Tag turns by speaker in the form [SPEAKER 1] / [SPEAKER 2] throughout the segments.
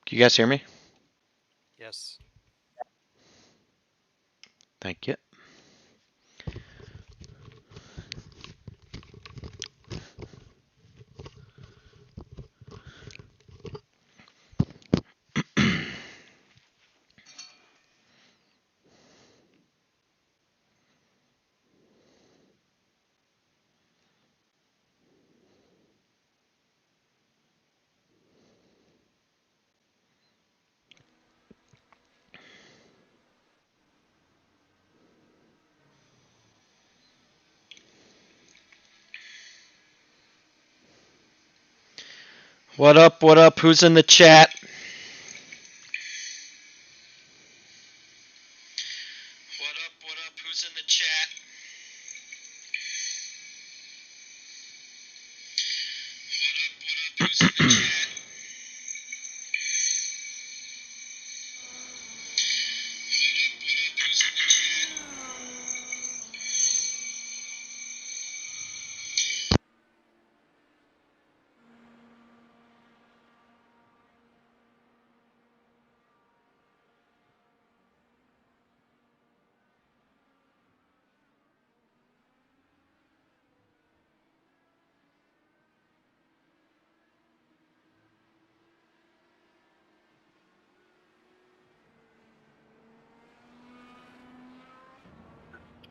[SPEAKER 1] Can you guys hear me?
[SPEAKER 2] Yes.
[SPEAKER 1] Thank you. What up? What up? Who's in the chat? What up? What up? Who's in the chat? What up? What up? Who's in the chat?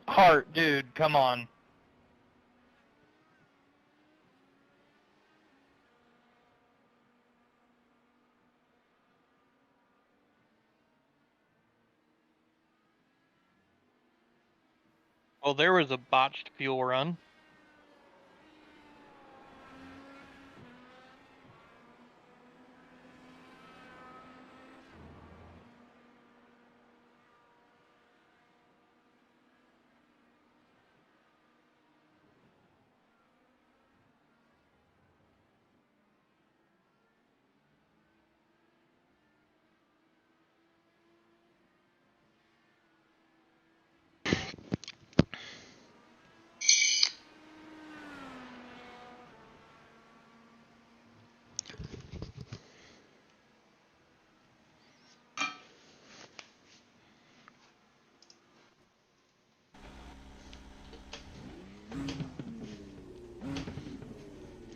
[SPEAKER 3] Heart, dude, come on.
[SPEAKER 4] Well, there was a botched fuel run.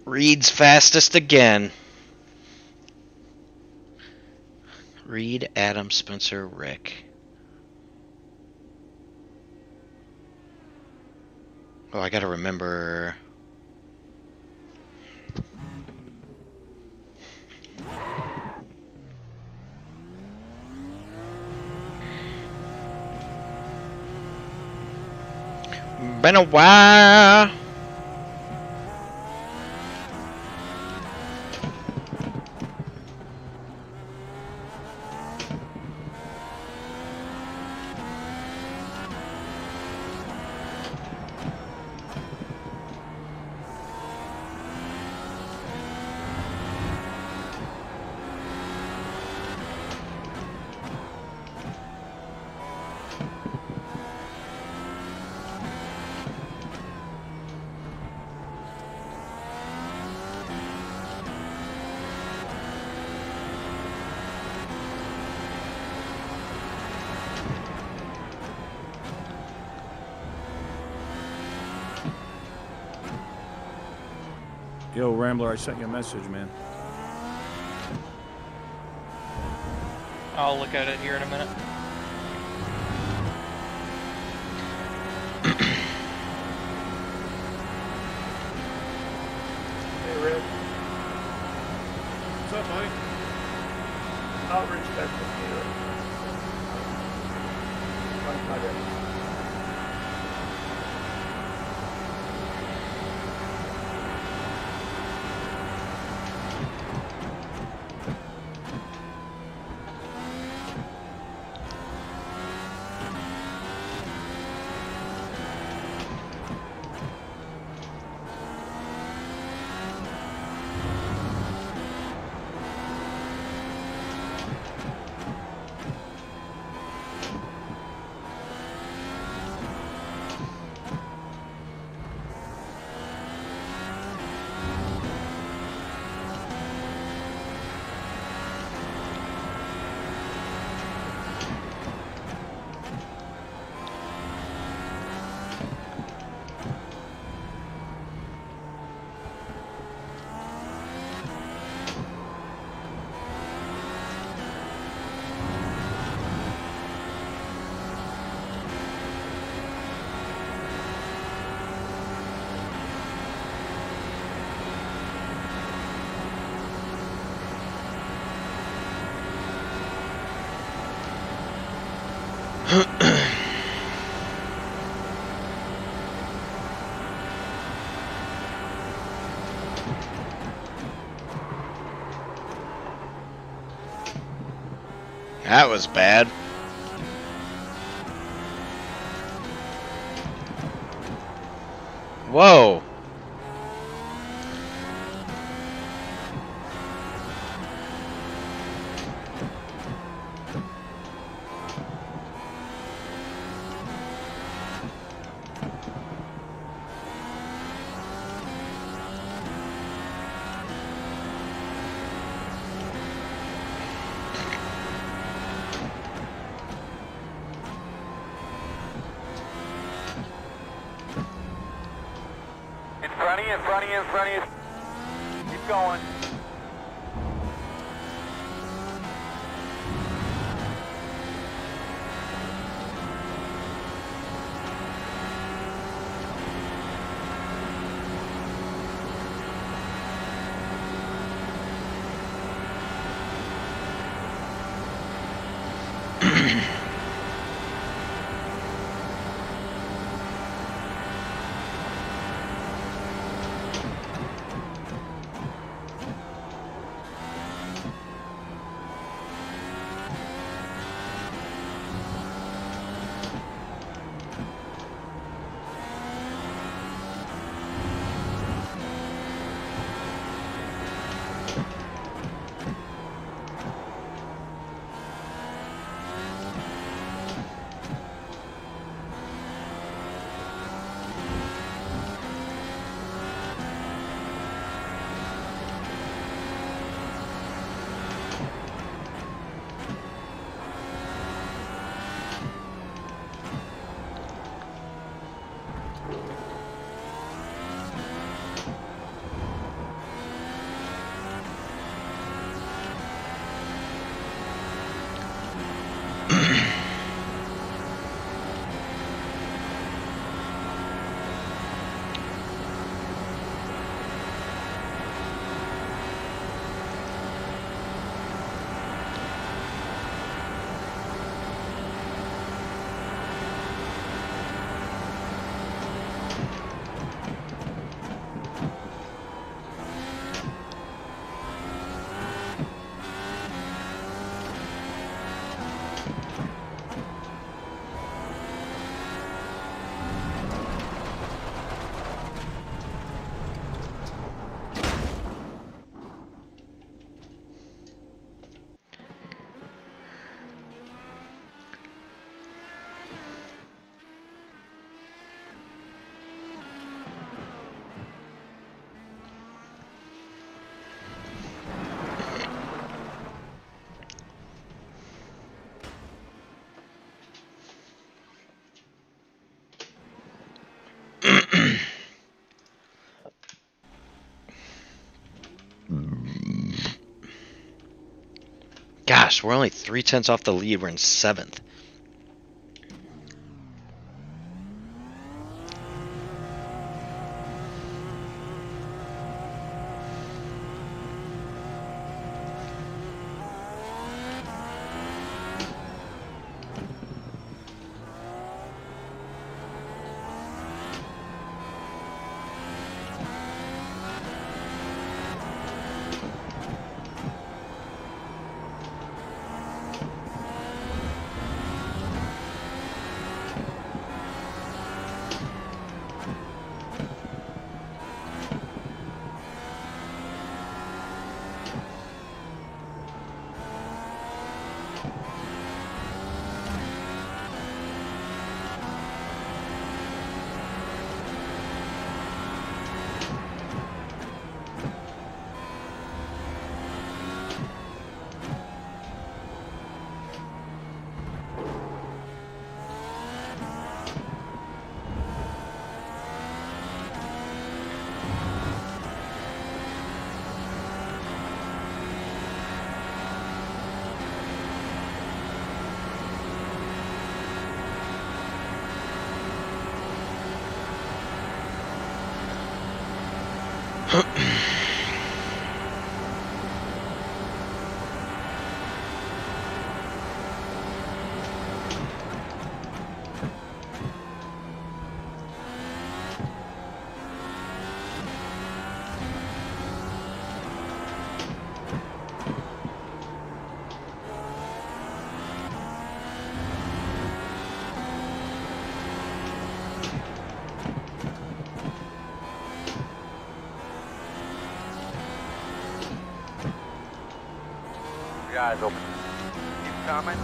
[SPEAKER 1] Reed's fastest again. Reed, Adam, Spencer, Rick. Oh, I gotta remember. Been a while.
[SPEAKER 5] Yo, Rambler, I sent you a message, man.
[SPEAKER 4] I'll look at it here in a minute.
[SPEAKER 6] Hey, Rick.
[SPEAKER 5] What's up, buddy?
[SPEAKER 6] I'll reach back to you.
[SPEAKER 1] That was bad. Whoa.
[SPEAKER 7] In front of you. Keep going.
[SPEAKER 1] Gosh, we're only 3/10 off the lead. We're in 7th.
[SPEAKER 7] eyes open. Keep coming.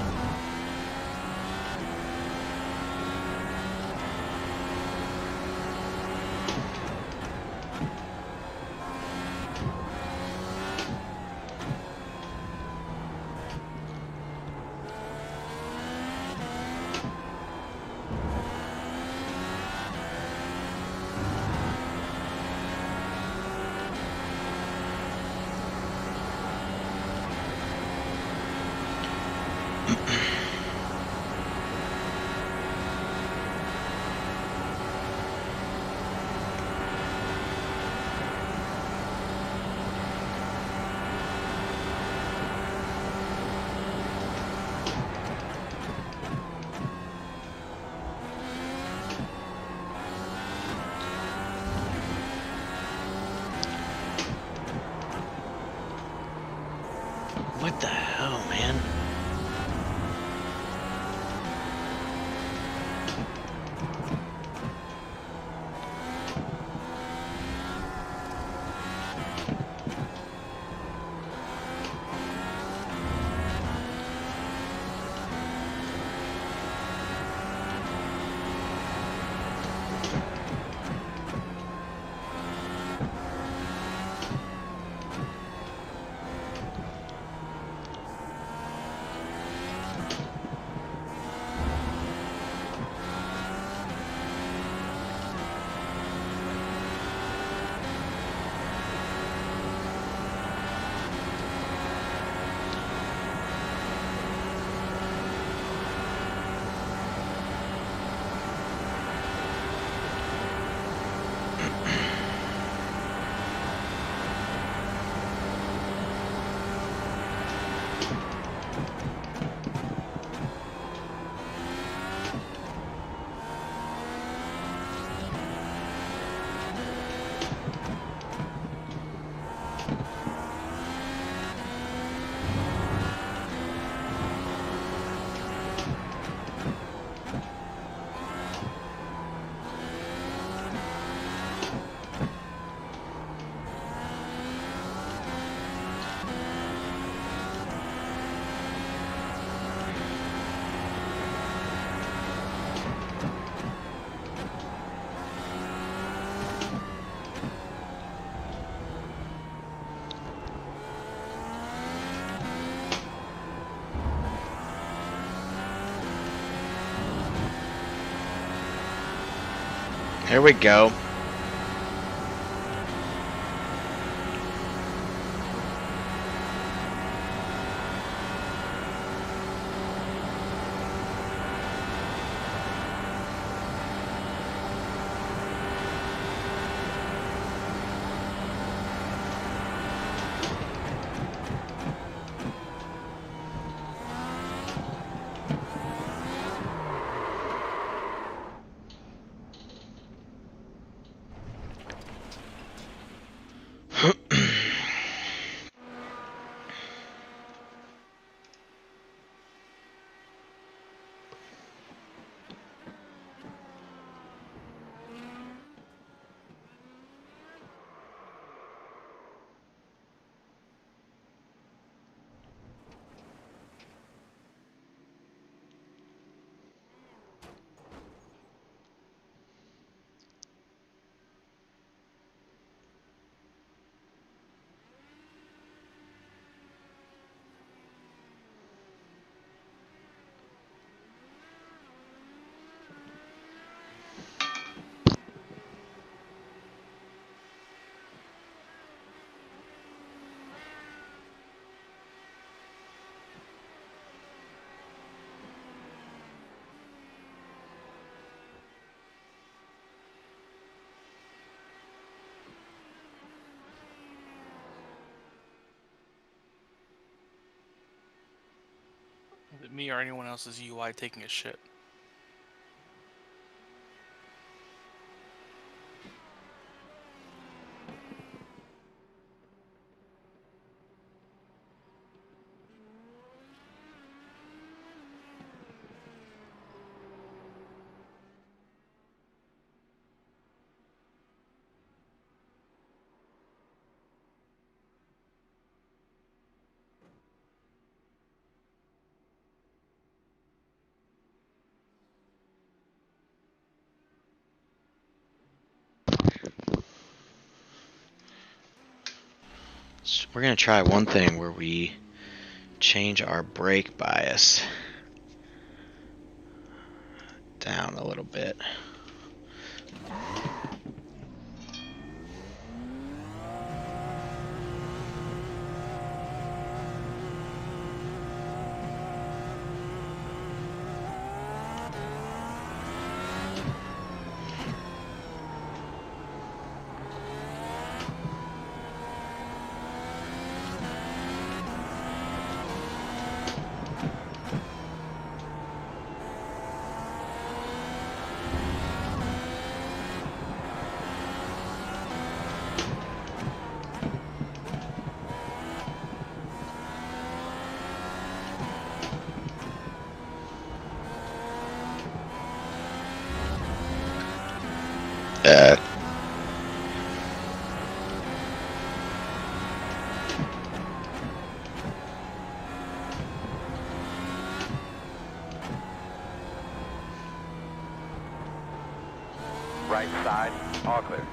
[SPEAKER 1] What the hell, man? Here we go.
[SPEAKER 4] Is it me or anyone else's UI taking a shit?
[SPEAKER 1] So we're gonna try one thing where we change our brake bias down a little bit.
[SPEAKER 7] Right side, all clear.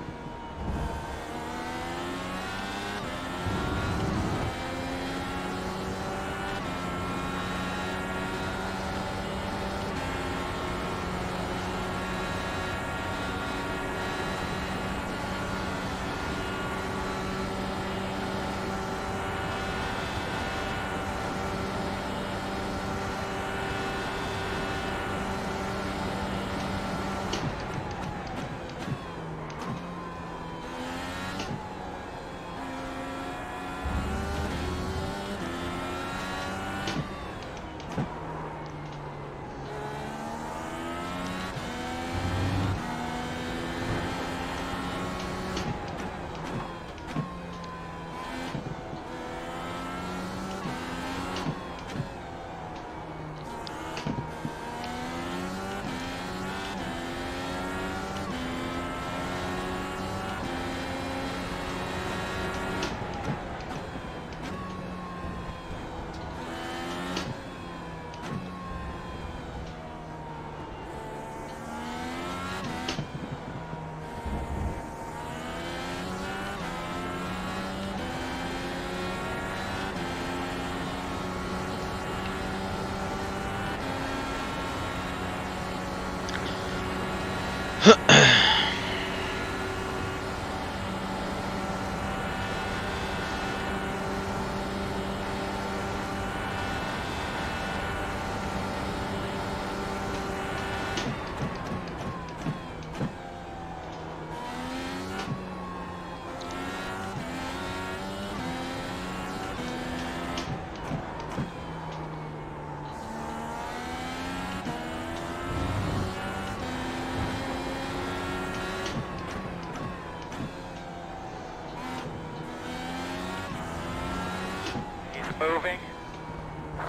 [SPEAKER 7] Moving.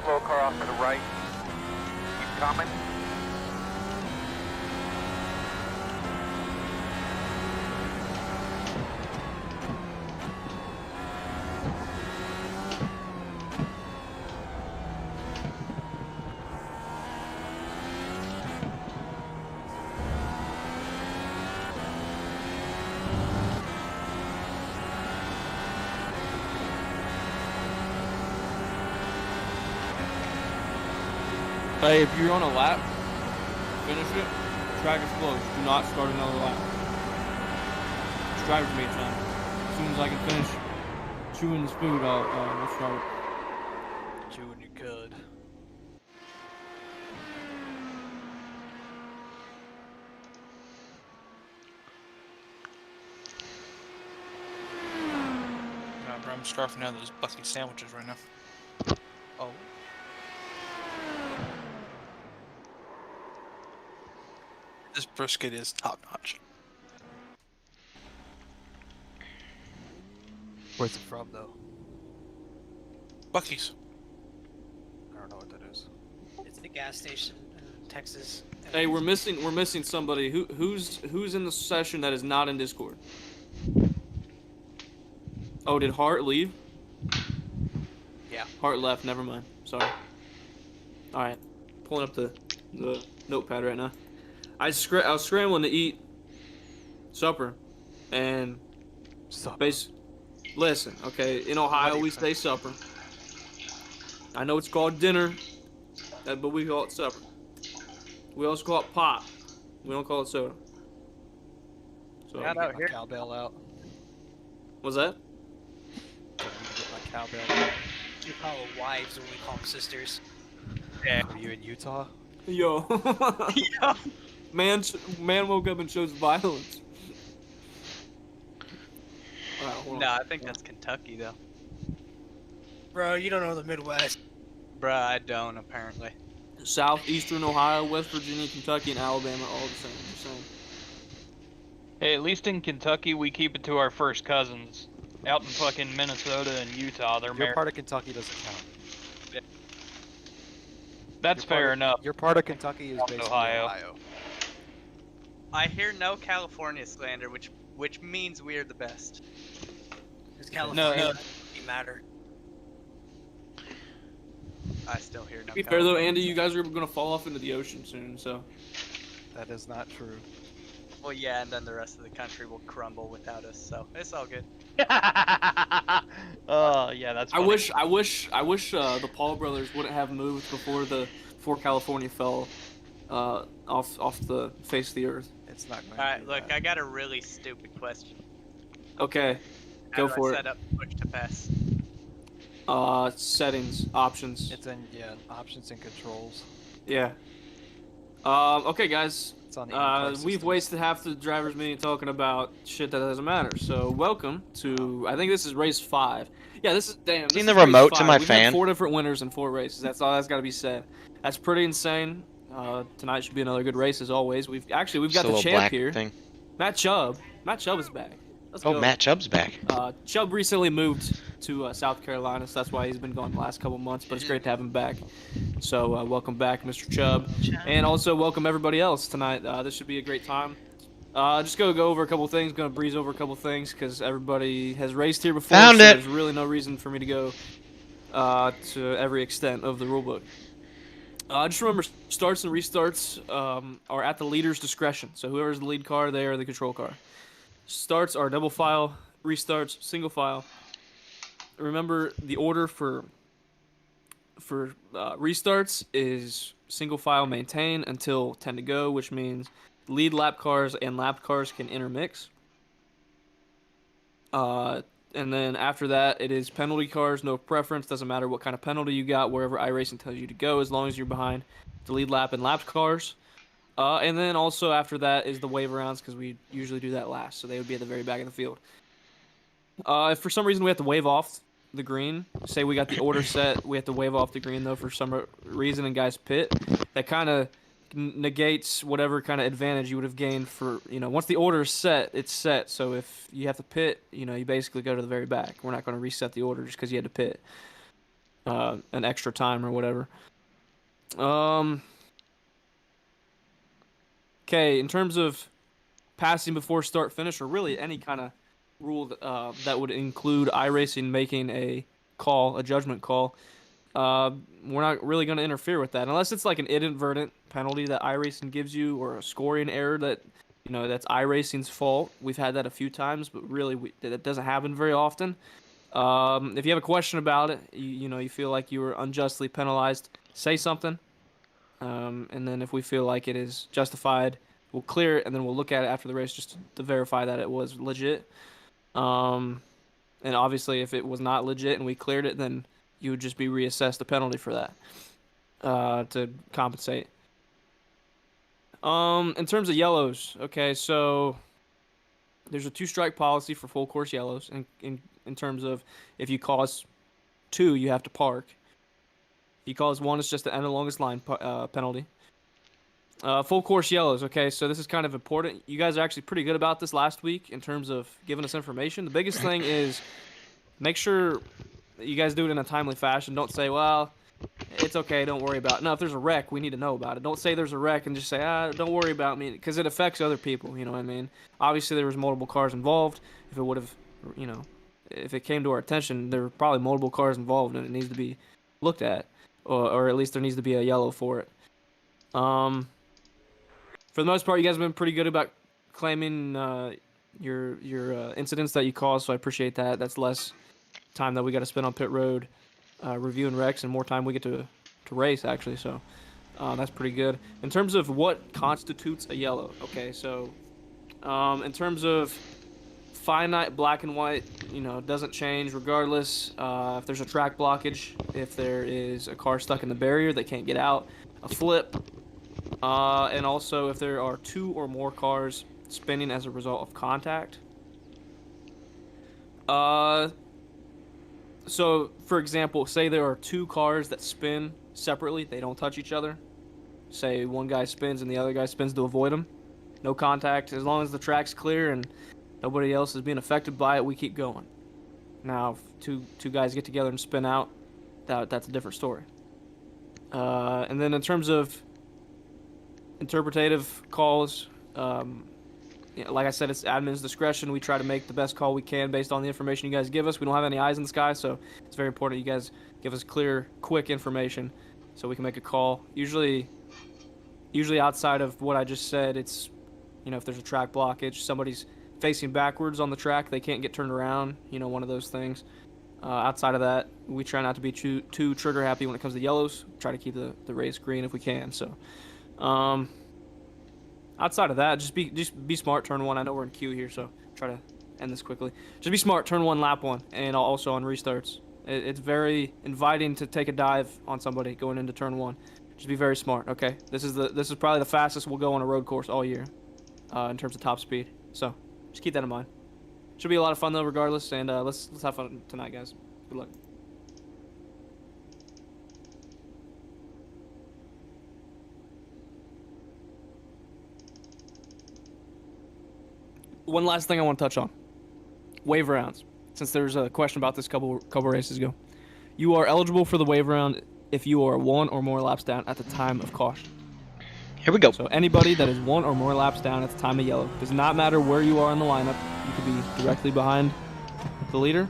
[SPEAKER 7] Slow car off to the right. Keep coming.
[SPEAKER 8] Hey, if you're on a lap, finish it. Track is closed. Do not start another lap. Just drive with me time. As soon as I can finish chewing this food, we'll start.
[SPEAKER 2] Chewing your cud.
[SPEAKER 4] Nah, bro, I'm scarfing down those Bucky sandwiches right now. Oh. This brisket is top notch.
[SPEAKER 2] Where's it from, though?
[SPEAKER 4] Bucky's.
[SPEAKER 2] I don't know what that is. It's a gas station in Texas.
[SPEAKER 8] Hey, we're missing somebody. Who's in the session that is not in Discord? Oh, did Hart leave?
[SPEAKER 2] Yeah.
[SPEAKER 8] Hart left. Never mind. Sorry. All right, pulling up the notepad right now. I was scrambling to eat supper, and Listen, okay. In Ohio, we say supper. I know it's called dinner, but we call it supper. We also call it pop. We don't call it soda. So,
[SPEAKER 2] Get my cowbell out.
[SPEAKER 8] what's that?
[SPEAKER 2] I need to get my cowbell out. We call them wives when we call them sisters.
[SPEAKER 9] Are you in Utah?
[SPEAKER 8] Yo. Man woke up and chose violence. Alright, hold on.
[SPEAKER 10] No, I think that's Kentucky though.
[SPEAKER 2] Bro, you don't know the Midwest.
[SPEAKER 10] Bruh, I don't apparently.
[SPEAKER 8] Southeastern Ohio, West Virginia, Kentucky, and Alabama are all the same. Just saying.
[SPEAKER 3] Hey, at least in Kentucky, we keep it to our first cousins. Out in fucking Minnesota and Utah, they're
[SPEAKER 9] Your
[SPEAKER 3] married.
[SPEAKER 9] part of Kentucky doesn't count.
[SPEAKER 3] That's fair enough.
[SPEAKER 9] Your part of Kentucky is basically
[SPEAKER 3] Ohio.
[SPEAKER 9] Ohio.
[SPEAKER 10] I hear no California slander, which means we're the best.
[SPEAKER 2] Because California
[SPEAKER 3] No.
[SPEAKER 2] doesn't matter.
[SPEAKER 10] I still hear no.
[SPEAKER 8] To be fair though, Andy, you guys are gonna fall off into the ocean soon, so.
[SPEAKER 9] That is not true.
[SPEAKER 10] Well, yeah, and then the rest of the country will crumble without us, so it's all good.
[SPEAKER 3] Oh, yeah, that's
[SPEAKER 8] I
[SPEAKER 3] funny.
[SPEAKER 8] wish the Paul brothers wouldn't have moved before California fell off the face of the earth.
[SPEAKER 9] It's not going
[SPEAKER 10] Alright,
[SPEAKER 9] to be
[SPEAKER 10] look,
[SPEAKER 9] that.
[SPEAKER 10] I got a really stupid question.
[SPEAKER 8] Okay,
[SPEAKER 10] How
[SPEAKER 8] go
[SPEAKER 10] do
[SPEAKER 8] for
[SPEAKER 10] I
[SPEAKER 8] it.
[SPEAKER 10] set up push to pass?
[SPEAKER 8] Settings, options.
[SPEAKER 9] It's in, options and controls.
[SPEAKER 8] Yeah. Okay, guys.
[SPEAKER 9] It's on the in-car
[SPEAKER 8] We've
[SPEAKER 9] systems.
[SPEAKER 8] wasted half the driver's meeting talking about shit that doesn't matter. So welcome to, I think this is race 5. Yeah, this is damn.
[SPEAKER 1] Seen
[SPEAKER 8] this
[SPEAKER 1] the
[SPEAKER 8] is race
[SPEAKER 1] remote to
[SPEAKER 8] 5.
[SPEAKER 1] my
[SPEAKER 8] We've
[SPEAKER 1] fan?
[SPEAKER 8] had 4 different winners in 4 races. That's all that's got to be said. That's pretty insane. Tonight should be another good race as always. We've got
[SPEAKER 1] Just a
[SPEAKER 8] the
[SPEAKER 1] little
[SPEAKER 8] champ
[SPEAKER 1] black
[SPEAKER 8] here,
[SPEAKER 1] thing.
[SPEAKER 8] Matt Chubb. Matt Chubb is back. Let's
[SPEAKER 1] Oh,
[SPEAKER 8] go.
[SPEAKER 1] Matt Chubb's back.
[SPEAKER 8] Chubb recently moved to South Carolina, so that's why he's been gone the last couple months. But it's great to have him back. So welcome back, Mr. Chubb, and also welcome everybody else tonight. This should be a great time. Just go over a couple things. Gonna breeze over a couple things because everybody has raced here before.
[SPEAKER 1] Found
[SPEAKER 8] so
[SPEAKER 1] it.
[SPEAKER 8] There's really no reason for me to go to every extent of the rulebook. Just remember, starts and restarts are at the leader's discretion. So whoever's the lead car, they are the control car. Starts are double file, restarts single file. Remember, the order for restarts is single file maintain until 10 to go, which means lead lap cars and lap cars can intermix. And then after that, it is penalty cars, no preference. Doesn't matter what kind of penalty you got, wherever iRacing tells you to go, as long as you're behind the lead lap and lapped cars. And then also after that is the wave rounds, because we usually do that last, so they would be at the very back of the field. If for some reason we have to wave off the green, say we got the order set, we have to wave off the green though for some reason and guys pit, that kind of negates whatever kind of advantage you would have gained for, once the order is set, it's set. So if you have to pit, you basically go to the very back. We're not going to reset the order just because you had to pit an extra time or whatever. Okay, in terms of passing before start finish, or really any kind of rule that would include iRacing making a judgment call, we're not really going to interfere with that unless it's like an inadvertent penalty that iRacing gives you, or a scoring error that that's iRacing's fault. We've had that a few times, but really that doesn't happen very often. If you have a question about it, you feel like you were unjustly penalized, say something. And then if we feel like it is justified, we'll clear it, and then we'll look at it after the race just to verify that it was legit. And obviously, if it was not legit and we cleared it, then you would just be reassessed the penalty for that to compensate. In terms of yellows, okay, so there's a 2-strike policy for full course yellows. In terms of if you cause 2, you have to park. If you cause 1, it's just the end of the longest line penalty. Full course yellows, okay, so this is kind of important. You guys are actually pretty good about this last week in terms of giving us information. The biggest thing is make sure that you guys do it in a timely fashion. Don't say, well, it's okay, don't worry about it. No, if there's a wreck, we need to know about it. Don't say there's a wreck and just say, don't worry about me, because it affects other people, you know what I mean? Obviously, there was multiple cars involved. If it would have, if it came to our attention, there were probably multiple cars involved, and it needs to be looked at, or at least there needs to be a yellow for it. For the most part, you guys have been pretty good about claiming incidents that you cause. So I appreciate that. That's less time that we got to spend on pit road, reviewing wrecks, and more time we get to race actually. So that's pretty good. In terms of what constitutes a yellow, okay, so in terms of finite black and white, it doesn't change regardless. If there's a track blockage, if there is a car stuck in the barrier that can't get out, a flip, and also if there are 2 or more cars spinning as a result of contact. So for example, say there are 2 cars that spin separately, they don't touch each other. Say one guy spins and the other guy spins to avoid him. No contact. As long as the track's clear and nobody else is being affected by it, we keep going. Now, if two guys get together and spin out, that's a different story. And then in terms of interpretative calls, like I said, it's admin's discretion. We try to make the best call we can based on the information you guys give us. We don't have any eyes in the sky, so it's very important you guys give us clear, quick information so we can make a call. Usually outside of what I just said, it's, if there's a track blockage, somebody's facing backwards on the track, they can't get turned around, one of those things. Outside of that, we try not to be too trigger happy when it comes to yellows. Try to keep the race green if we can. So, outside of that, just be smart. Turn 1. I know we're in queue here, so try to end this quickly. Just be smart. Turn 1, lap 1, and also on restarts. It's very inviting to take a dive on somebody going into turn 1. Just be very smart. Okay, this is probably the fastest we'll go on a road course all year, in terms of top speed. So just keep that in mind. Should be a lot of fun though, regardless. And let's have fun tonight, guys. Good luck. One last thing I want to touch on: wave rounds. Since there's a question about this couple races ago, you are eligible for the wave round if you are 1 or more laps down at the time of caution.
[SPEAKER 1] Here we go.
[SPEAKER 8] So anybody that is 1 or more laps down at the time of yellow, does not matter where you are in the lineup. You could be directly behind the leader,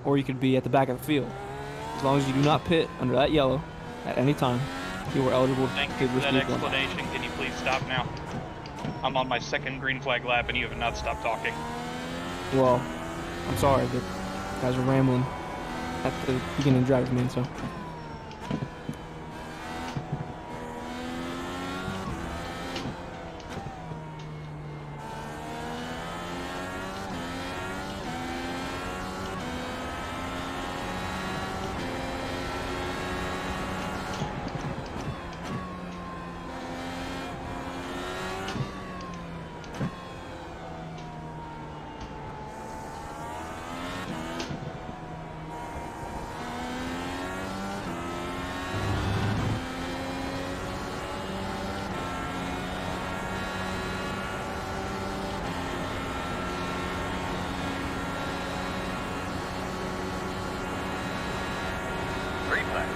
[SPEAKER 8] or you could be at the back of the field. As long as you do not pit under that yellow at any time, you are eligible
[SPEAKER 3] Thank
[SPEAKER 8] to
[SPEAKER 3] you for that
[SPEAKER 8] receive one.
[SPEAKER 3] explanation. Can you please stop now? I'm on my 2nd green flag lap and you have not stopped talking.
[SPEAKER 8] Well, I'm sorry, but you guys are rambling at the beginning of driver's meeting, so.
[SPEAKER 7] Green flag.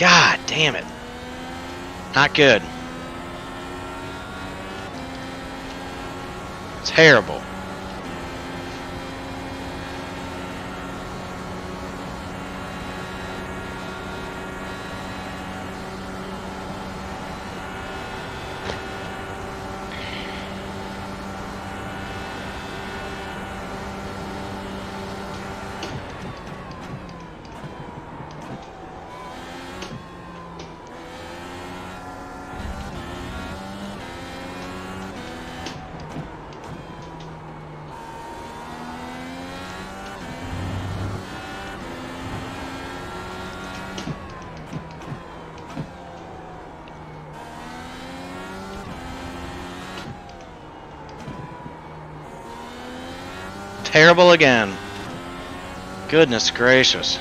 [SPEAKER 1] God damn it. Not good. Terrible. Terrible again. Goodness gracious.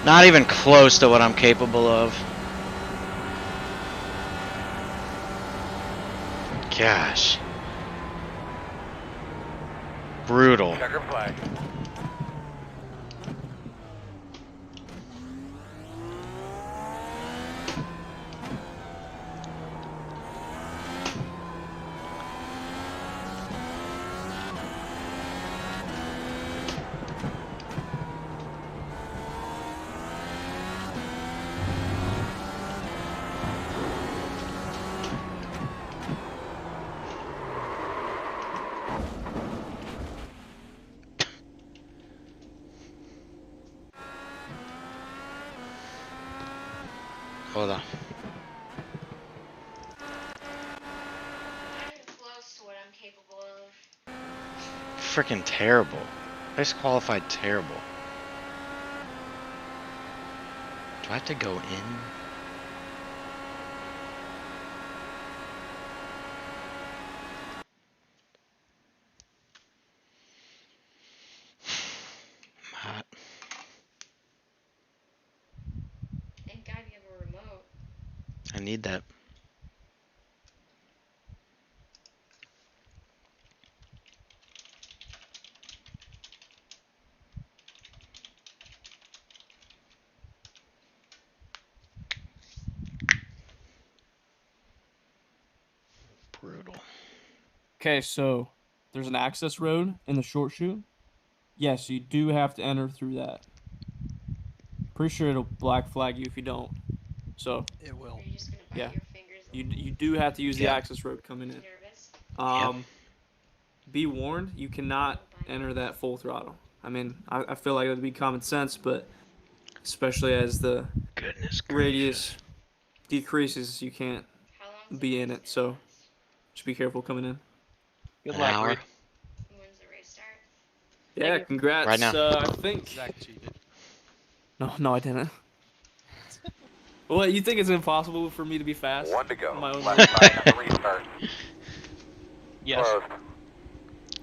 [SPEAKER 1] Not even close to what I'm capable of. Gosh. Brutal.
[SPEAKER 7] Checker flag.
[SPEAKER 1] Hold on. Freaking terrible. Disqualified terrible. Do I have to go in? I'm hot.
[SPEAKER 11] Thank God you have a remote.
[SPEAKER 1] I need that. Brutal.
[SPEAKER 8] Okay, so there's an access road in the short shoot. Yes, you do have to enter through that. Pretty sure it'll black flag you if you don't. So
[SPEAKER 9] It will.
[SPEAKER 11] Are you just gonna bite
[SPEAKER 8] yeah,
[SPEAKER 11] your fingers?
[SPEAKER 8] you do have to use the
[SPEAKER 1] Yeah.
[SPEAKER 8] access road coming in.
[SPEAKER 11] Nervous?
[SPEAKER 8] Be warned, you cannot enter that full throttle. I mean, I feel like it would be common sense, but especially as the
[SPEAKER 1] Goodness
[SPEAKER 8] radius
[SPEAKER 1] gracious.
[SPEAKER 8] decreases, you can't
[SPEAKER 11] How long
[SPEAKER 8] be in it. So just be careful coming in.
[SPEAKER 3] Good
[SPEAKER 1] An
[SPEAKER 3] luck,
[SPEAKER 1] hour?
[SPEAKER 3] Reed.
[SPEAKER 11] When's the race start?
[SPEAKER 8] Yeah,
[SPEAKER 3] Thank you.
[SPEAKER 8] congrats.
[SPEAKER 1] Right now.
[SPEAKER 8] I think.
[SPEAKER 9] Zach cheated.
[SPEAKER 8] No, I didn't. What, you think it's impossible for me to be fast?
[SPEAKER 7] 1 to go.
[SPEAKER 8] On my own
[SPEAKER 7] Left
[SPEAKER 8] lap?
[SPEAKER 7] side on the restart.
[SPEAKER 3] Yes.
[SPEAKER 7] Closed.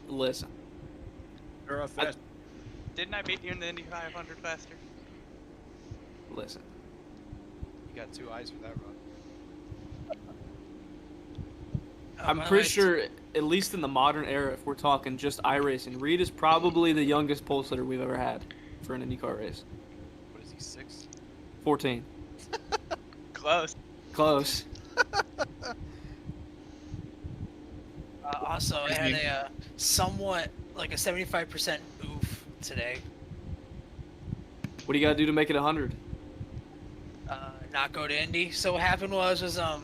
[SPEAKER 8] Listen.
[SPEAKER 5] They're off fast.
[SPEAKER 10] Didn't I beat you in the Indy 500 faster?
[SPEAKER 8] Listen.
[SPEAKER 9] You got 2 eyes for that run.
[SPEAKER 8] I'm pretty sure, at least in the modern era, if we're talking just iRacing, Reed is probably the youngest pole sitter we've ever had for an IndyCar race.
[SPEAKER 9] What is he, 6?
[SPEAKER 8] 14.
[SPEAKER 10] Close.
[SPEAKER 8] Close.
[SPEAKER 2] Also, I had a somewhat like a 75% oof today.
[SPEAKER 8] What do you gotta do to make it 100?
[SPEAKER 2] Not go to Indy. So what happened was
[SPEAKER 7] You
[SPEAKER 2] so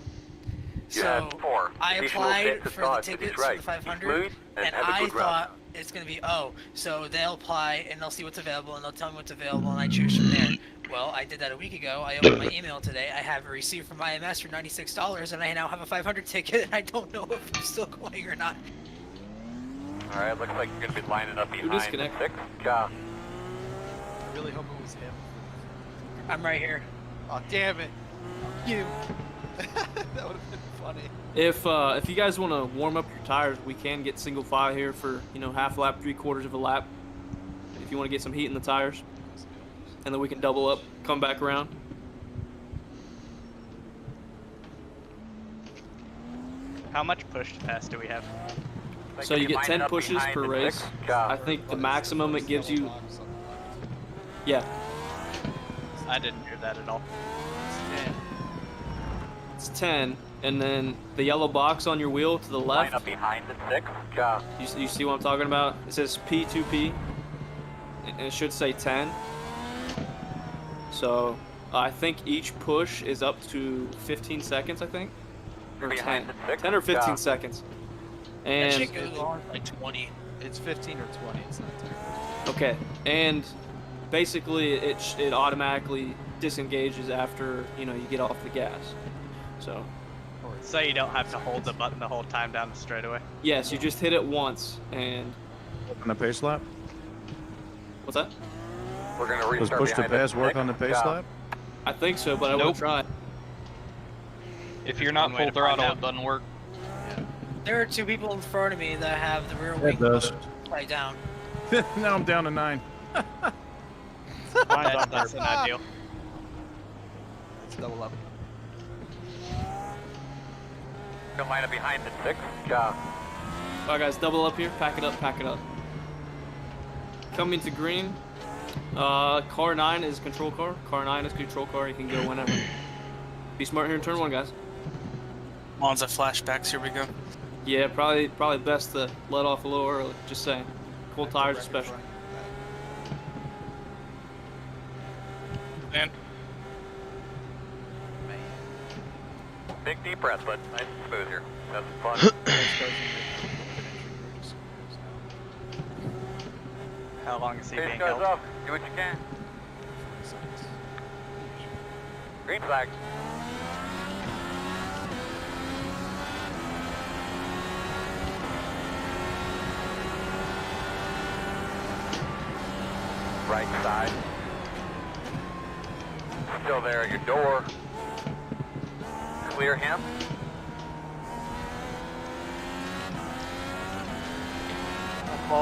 [SPEAKER 7] had 4.
[SPEAKER 2] I
[SPEAKER 7] Additional
[SPEAKER 2] applied
[SPEAKER 7] chances
[SPEAKER 2] for the
[SPEAKER 7] odds if he's
[SPEAKER 2] tickets
[SPEAKER 7] right.
[SPEAKER 2] for the
[SPEAKER 7] Be
[SPEAKER 2] 500,
[SPEAKER 7] smooth
[SPEAKER 2] and
[SPEAKER 7] have a
[SPEAKER 2] I
[SPEAKER 7] good run.
[SPEAKER 2] thought it's gonna be so they'll apply and they'll see what's available and they'll tell me what's available and I choose from there. Well, I did that a week ago. I opened my email today. I have a receipt from IMS for $96 and I now have a 500 ticket and I don't know if I'm still going or not.
[SPEAKER 7] Alright, looks like you're gonna be lining up behind
[SPEAKER 8] disconnect?
[SPEAKER 7] 6. Ja.
[SPEAKER 9] I really hope it was him.
[SPEAKER 2] I'm right here.
[SPEAKER 9] Oh, damn it. You. That would have been funny.
[SPEAKER 8] If you guys want to warm up your tires, we can get single file here for, half lap, 3/4 of a lap. If you want to get some heat in the tires. And then we can double up, come back around.
[SPEAKER 10] How much push to pass do we have?
[SPEAKER 8] So you get
[SPEAKER 7] line
[SPEAKER 8] 10
[SPEAKER 7] up
[SPEAKER 8] pushes
[SPEAKER 7] behind
[SPEAKER 8] per
[SPEAKER 7] the
[SPEAKER 8] race.
[SPEAKER 7] 6. Ja.
[SPEAKER 8] I think the maximum it gives you, yeah,
[SPEAKER 10] I didn't hear that at all.
[SPEAKER 8] it's 10. And then the yellow box on your wheel to the
[SPEAKER 7] Line
[SPEAKER 8] left,
[SPEAKER 7] up behind the 6. Ja.
[SPEAKER 8] you see what I'm talking about? It says P2P, and it should say 10. So I think each push is up to 15 seconds, I think. Or
[SPEAKER 7] Behind
[SPEAKER 8] 10.
[SPEAKER 7] the 6.
[SPEAKER 8] 10 or 15
[SPEAKER 7] Ja.
[SPEAKER 8] seconds.
[SPEAKER 2] That
[SPEAKER 8] And
[SPEAKER 2] shit goes on like 20.
[SPEAKER 9] It's 15 or 20. It's not 10.
[SPEAKER 8] okay, and basically it automatically disengages after you get off the gas. So
[SPEAKER 10] So you don't have to hold the button the whole time down the straightaway.
[SPEAKER 8] yes, you just hit it once, and
[SPEAKER 5] On the pace lap?
[SPEAKER 8] what's that?
[SPEAKER 7] We're gonna
[SPEAKER 5] Does
[SPEAKER 7] restart
[SPEAKER 5] push to
[SPEAKER 7] behind the
[SPEAKER 5] pass work
[SPEAKER 7] 6.
[SPEAKER 5] on the pace
[SPEAKER 7] Ja.
[SPEAKER 5] lap?
[SPEAKER 8] I think so, but I want
[SPEAKER 3] Nope.
[SPEAKER 8] to try.
[SPEAKER 3] If you're not
[SPEAKER 10] one way
[SPEAKER 3] full
[SPEAKER 10] to find
[SPEAKER 3] throttle,
[SPEAKER 10] out.
[SPEAKER 3] it doesn't work.
[SPEAKER 2] There are 2 people in front of me that have the rear
[SPEAKER 5] It
[SPEAKER 2] wing
[SPEAKER 5] does.
[SPEAKER 2] upside down.
[SPEAKER 5] Now I'm down to 9.
[SPEAKER 10] That's an ideal.
[SPEAKER 9] Let's double up.
[SPEAKER 7] Gonna line up behind the 6. Ja.
[SPEAKER 8] All right, guys, double up here. Pack it up. Pack it up. Coming to green. Car 9 is control car. Car 9 is control car. You can go whenever. Be smart here in turn 1, guys.
[SPEAKER 4] Monza flashbacks, here we go.
[SPEAKER 8] Yeah, probably best to let off a little early. Just saying. Cold tires especially.
[SPEAKER 4] And
[SPEAKER 7] Big deep breath, but nice and smooth here. Have some fun.
[SPEAKER 10] How long is he
[SPEAKER 7] Pace
[SPEAKER 10] being
[SPEAKER 7] goes
[SPEAKER 10] held?
[SPEAKER 7] up. Do what you can. Green flag. Right side. Still there at your door. Clear him.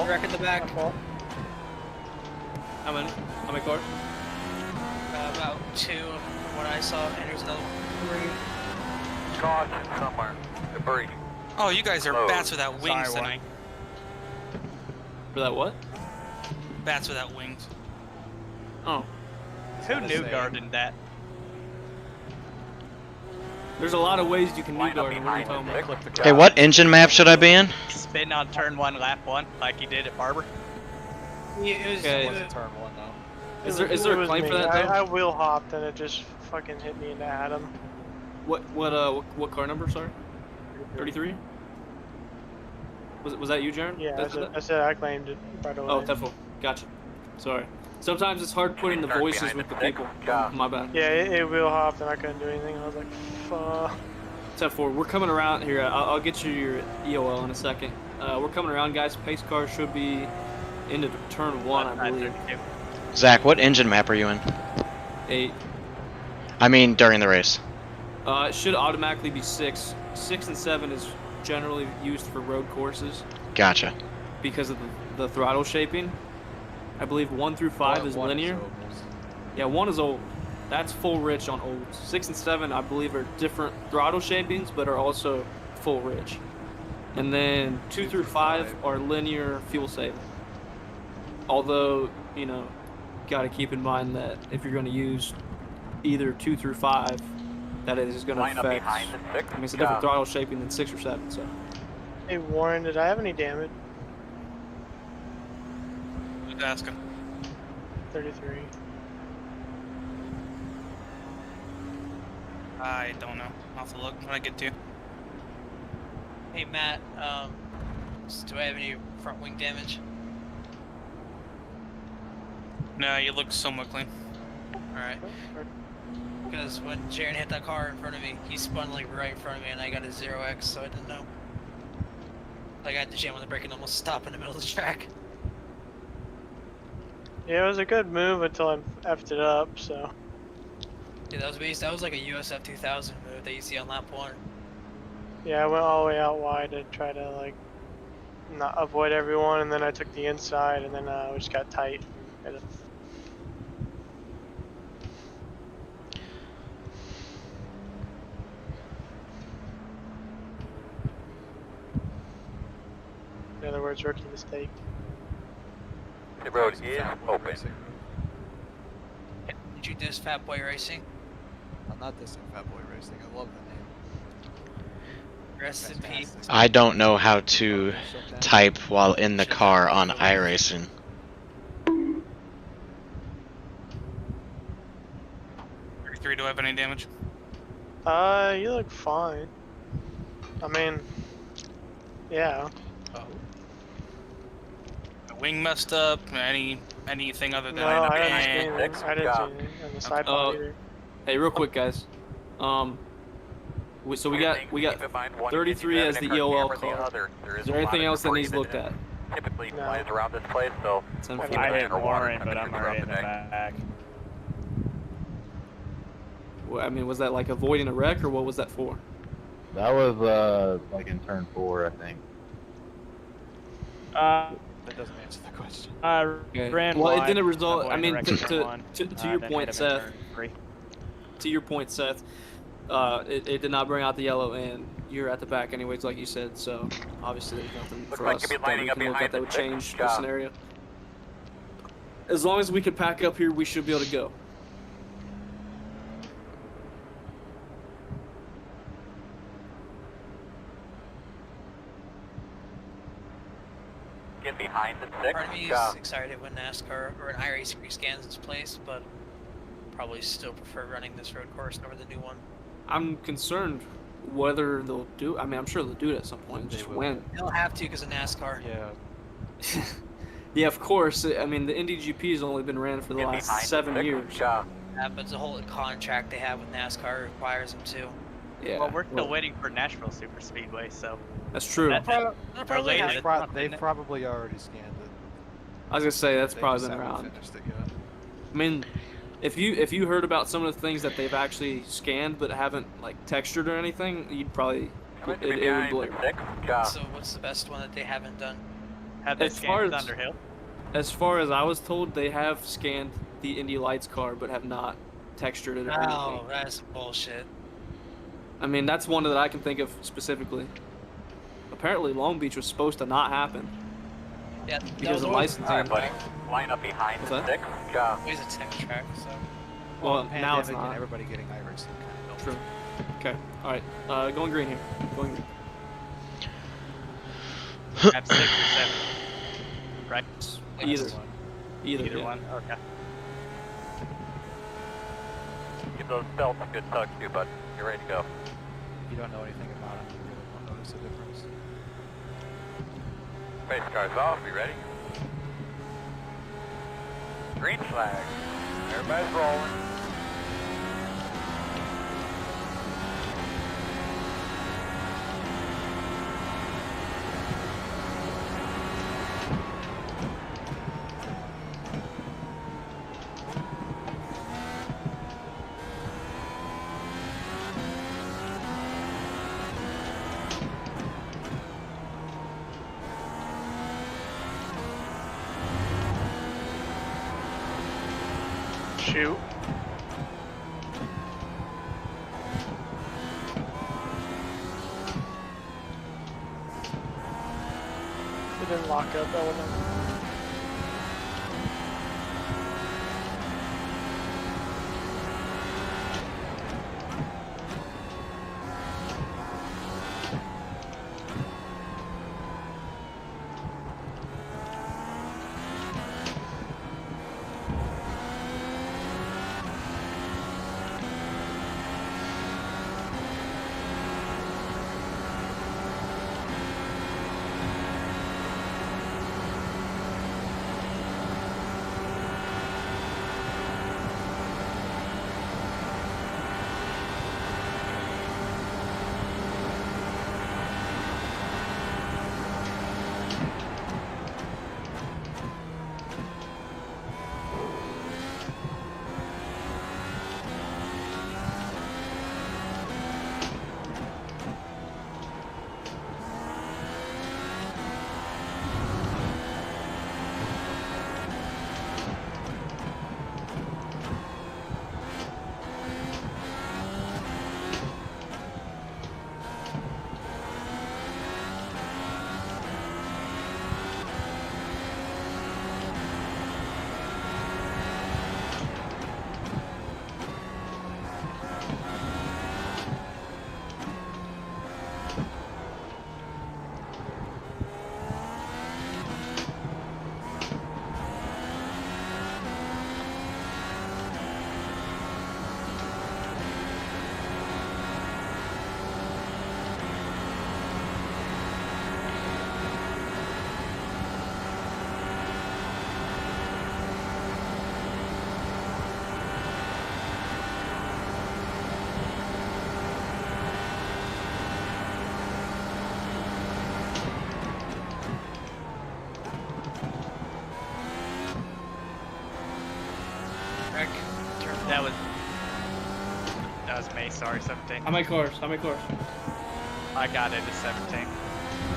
[SPEAKER 2] Wreck in the back.
[SPEAKER 8] How many cars?
[SPEAKER 2] About 2 from what I saw, and there's another one.
[SPEAKER 7] Caution somewhere. Debris.
[SPEAKER 4] oh, you guys are
[SPEAKER 7] Close.
[SPEAKER 4] bats without wings
[SPEAKER 2] Sorry,
[SPEAKER 4] tonight.
[SPEAKER 8] For that what?
[SPEAKER 4] Bats without wings.
[SPEAKER 8] Oh,
[SPEAKER 10] Who new gardened that?
[SPEAKER 8] there's a lot of ways you can new
[SPEAKER 7] Line up
[SPEAKER 8] guard. What are you
[SPEAKER 7] behind
[SPEAKER 8] talking
[SPEAKER 7] the
[SPEAKER 8] about?
[SPEAKER 7] 6.
[SPEAKER 1] Hey, what engine map should I be in?
[SPEAKER 10] Spin on turn 1, lap 1, like you did at Barber.
[SPEAKER 2] It was,
[SPEAKER 8] Okay.
[SPEAKER 9] It wasn't turn 1 though.
[SPEAKER 8] Is there a claim for that though?
[SPEAKER 6] I wheel hopped and it just fucking hit me into Adam.
[SPEAKER 8] What car number? Sorry, 33. Was that you, Jaron?
[SPEAKER 6] Yeah,
[SPEAKER 8] That did that?
[SPEAKER 6] I said I claimed it right away.
[SPEAKER 8] Oh, 10-4. Gotcha. Sorry. Sometimes it's hard putting the
[SPEAKER 7] Turn
[SPEAKER 8] voices
[SPEAKER 7] behind
[SPEAKER 8] with the
[SPEAKER 7] the six.
[SPEAKER 8] people.
[SPEAKER 7] Ja.
[SPEAKER 8] My bad.
[SPEAKER 6] Yeah, it wheel hopped and I couldn't do anything. I was like, fuck.
[SPEAKER 8] 10-4. We're coming around here. I'll get you your EOL in a second. We're coming around, guys. Pace car should be into turn 1, I believe.
[SPEAKER 1] Zach, what engine map are you in?
[SPEAKER 8] 8.
[SPEAKER 1] I mean during the race.
[SPEAKER 8] It should automatically be 6. 6 and 7 is generally used for road courses
[SPEAKER 1] Gotcha.
[SPEAKER 8] because of the throttle shaping. I believe 1 through 5 is linear. Yeah, 1 is old. That's full rich on olds. 6 and 7, I believe, are different throttle shapings, but are also full rich. And then 2 through 5 are linear fuel saving. Although, you know, got to keep in mind that if you're going to use either 2 through 5, that it is going to affect. I mean, it's a different throttle shaping than 6 or 7. So.
[SPEAKER 6] Hey Warren, did I have any damage?
[SPEAKER 4] Who's asking?
[SPEAKER 6] 33.
[SPEAKER 4] I don't know. I'll have to look when I get to.
[SPEAKER 2] Hey Matt, do I have any front wing damage?
[SPEAKER 4] No, you look somewhat clean.
[SPEAKER 2] Alright. Because when Jaren hit that car in front of me, he spun like right in front of me and I got a 0x, so I didn't know. Like I had to jam on the brake and almost stop in the middle of the track.
[SPEAKER 6] Yeah, it was a good move until I effed it up, so.
[SPEAKER 2] Yeah, that was like a USF 2000 move that you see on lap 1.
[SPEAKER 6] Yeah, I went all the way out wide to try to like not avoid everyone, and then I took the inside, and then we just got tight. In other words, rookie mistake.
[SPEAKER 7] The road is open.
[SPEAKER 2] Did you diss Fat Boy Racing?
[SPEAKER 9] I'm not dissing Fat Boy Racing. I love the name.
[SPEAKER 2] Rest in peace.
[SPEAKER 1] I don't know how to type while in the car on iRacing.
[SPEAKER 4] 33, do I have any damage?
[SPEAKER 6] You look fine. I mean, yeah.
[SPEAKER 4] Oh. The wing messed up. Anything other than
[SPEAKER 6] No, I didn't see anything. I didn't see anything on the side pod either.
[SPEAKER 8] Hey, real quick, guys. So we got 33 as the EOL car. Is there anything else that needs looked at?
[SPEAKER 7] Typically flies around this place, so
[SPEAKER 12] I hit Warren, but I'm already in the back.
[SPEAKER 8] Well, I mean, was that like avoiding a wreck, or what was that for?
[SPEAKER 12] That was like in turn 4, I think.
[SPEAKER 9] That doesn't answer the question.
[SPEAKER 8] Okay.
[SPEAKER 12] Ran
[SPEAKER 8] well,
[SPEAKER 12] wide,
[SPEAKER 8] it didn't result. I mean,
[SPEAKER 12] avoiding
[SPEAKER 8] to your point, Seth. To your point, Seth. It did not bring out the yellow, and you're at the back anyways, like you said. So obviously, there's nothing for us that we can look at that would change the scenario. As long as we can pack up here, we should be able to go.
[SPEAKER 7] Get behind the 6.
[SPEAKER 2] Part of me is excited when NASCAR or an iRacing rescans its place, but probably still prefer running this road course over the new one.
[SPEAKER 8] I'm concerned whether they'll do. I mean, I'm sure they'll do it at some point. Just when.
[SPEAKER 2] They'll have to because of NASCAR.
[SPEAKER 9] Yeah.
[SPEAKER 8] Yeah, of course. I mean, the Indy GP has only been ran for the last 7 years.
[SPEAKER 2] Yeah, but the whole contract they have with NASCAR requires them to.
[SPEAKER 8] Yeah.
[SPEAKER 10] Well, we're still waiting for Nashville Super Speedway, so.
[SPEAKER 8] That's true.
[SPEAKER 9] They've probably already scanned it.
[SPEAKER 8] I was gonna say that's
[SPEAKER 9] They
[SPEAKER 8] probably
[SPEAKER 9] just
[SPEAKER 8] been
[SPEAKER 9] haven't
[SPEAKER 8] around.
[SPEAKER 9] finished it yet.
[SPEAKER 8] I mean, if you heard about some of the things that they've actually scanned but haven't like textured or anything, you'd probably it would blow.
[SPEAKER 2] So what's the best one that they haven't done?
[SPEAKER 10] Have they
[SPEAKER 8] As far
[SPEAKER 10] scanned
[SPEAKER 8] as
[SPEAKER 10] Thunderhill?
[SPEAKER 8] as far as I was told, they have scanned the Indy Lights car but have not textured it or anything.
[SPEAKER 2] Oh, that's bullshit.
[SPEAKER 8] I mean, that's one that I can think of specifically. Apparently, Long Beach was supposed to not happen.
[SPEAKER 2] Yeah,
[SPEAKER 8] Because of licensing.
[SPEAKER 7] Line up behind
[SPEAKER 8] What's
[SPEAKER 7] the
[SPEAKER 8] that?
[SPEAKER 7] 6.
[SPEAKER 2] Always a tech track, so.
[SPEAKER 8] Well, now it's
[SPEAKER 9] Pandemic
[SPEAKER 8] not.
[SPEAKER 9] and everybody getting iRacing kind of
[SPEAKER 8] True. Okay. All right. Going green here. Going green.
[SPEAKER 10] At 6 or 7. Right?
[SPEAKER 8] Either. Either yeah.
[SPEAKER 10] one? Okay.
[SPEAKER 7] Give those belts a good tug too, bud. You're ready to go.
[SPEAKER 9] If you don't know anything about them, you really won't notice a difference.
[SPEAKER 7] Race cars off. We ready? Green flag. Everybody's rolling.
[SPEAKER 6] shoot. It didn't lock up, that wouldn't.
[SPEAKER 10] That was me, sorry, 17.
[SPEAKER 8] How many cars? How many cars?
[SPEAKER 10] I got into 17.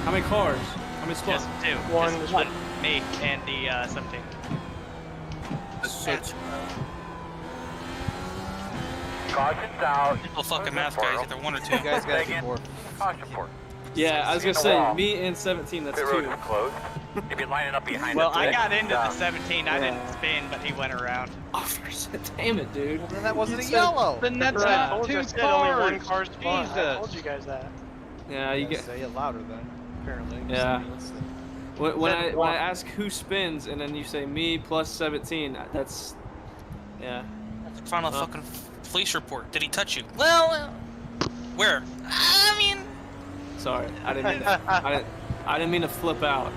[SPEAKER 8] How many cars? How many spots?
[SPEAKER 10] Just two.
[SPEAKER 6] One.
[SPEAKER 10] Just one. Me and the 17.
[SPEAKER 7] Caution's out.
[SPEAKER 4] Well, fucking math, guys. Either one or two.
[SPEAKER 9] You guys gotta get more.
[SPEAKER 7] Caution port.
[SPEAKER 8] Yeah, I was gonna say, me and 17, that's
[SPEAKER 7] Pit road
[SPEAKER 8] two.
[SPEAKER 7] is closed. If you're lining up behind
[SPEAKER 10] Well,
[SPEAKER 7] the
[SPEAKER 10] I
[SPEAKER 7] pit,
[SPEAKER 10] got into the
[SPEAKER 7] down.
[SPEAKER 10] 17. I didn't spin, but he went around.
[SPEAKER 8] Oh, damn it, dude.
[SPEAKER 9] Well, then that wasn't a
[SPEAKER 6] said-
[SPEAKER 9] yellow.
[SPEAKER 3] Then that's
[SPEAKER 6] I
[SPEAKER 3] not
[SPEAKER 6] told you I
[SPEAKER 3] two
[SPEAKER 6] said only one
[SPEAKER 3] cars.
[SPEAKER 6] car's spawn. I
[SPEAKER 3] Jesus.
[SPEAKER 6] told you guys that.
[SPEAKER 8] Yeah, you get.
[SPEAKER 9] Say it louder then. Apparently.
[SPEAKER 8] Yeah. When
[SPEAKER 6] Said
[SPEAKER 8] I
[SPEAKER 6] one.
[SPEAKER 8] ask who spins and then you say me plus 17, that's. Yeah.
[SPEAKER 4] Final fucking police report. Did he touch you? Well, where? I mean,
[SPEAKER 8] Sorry, I didn't mean that. I didn't mean to flip out.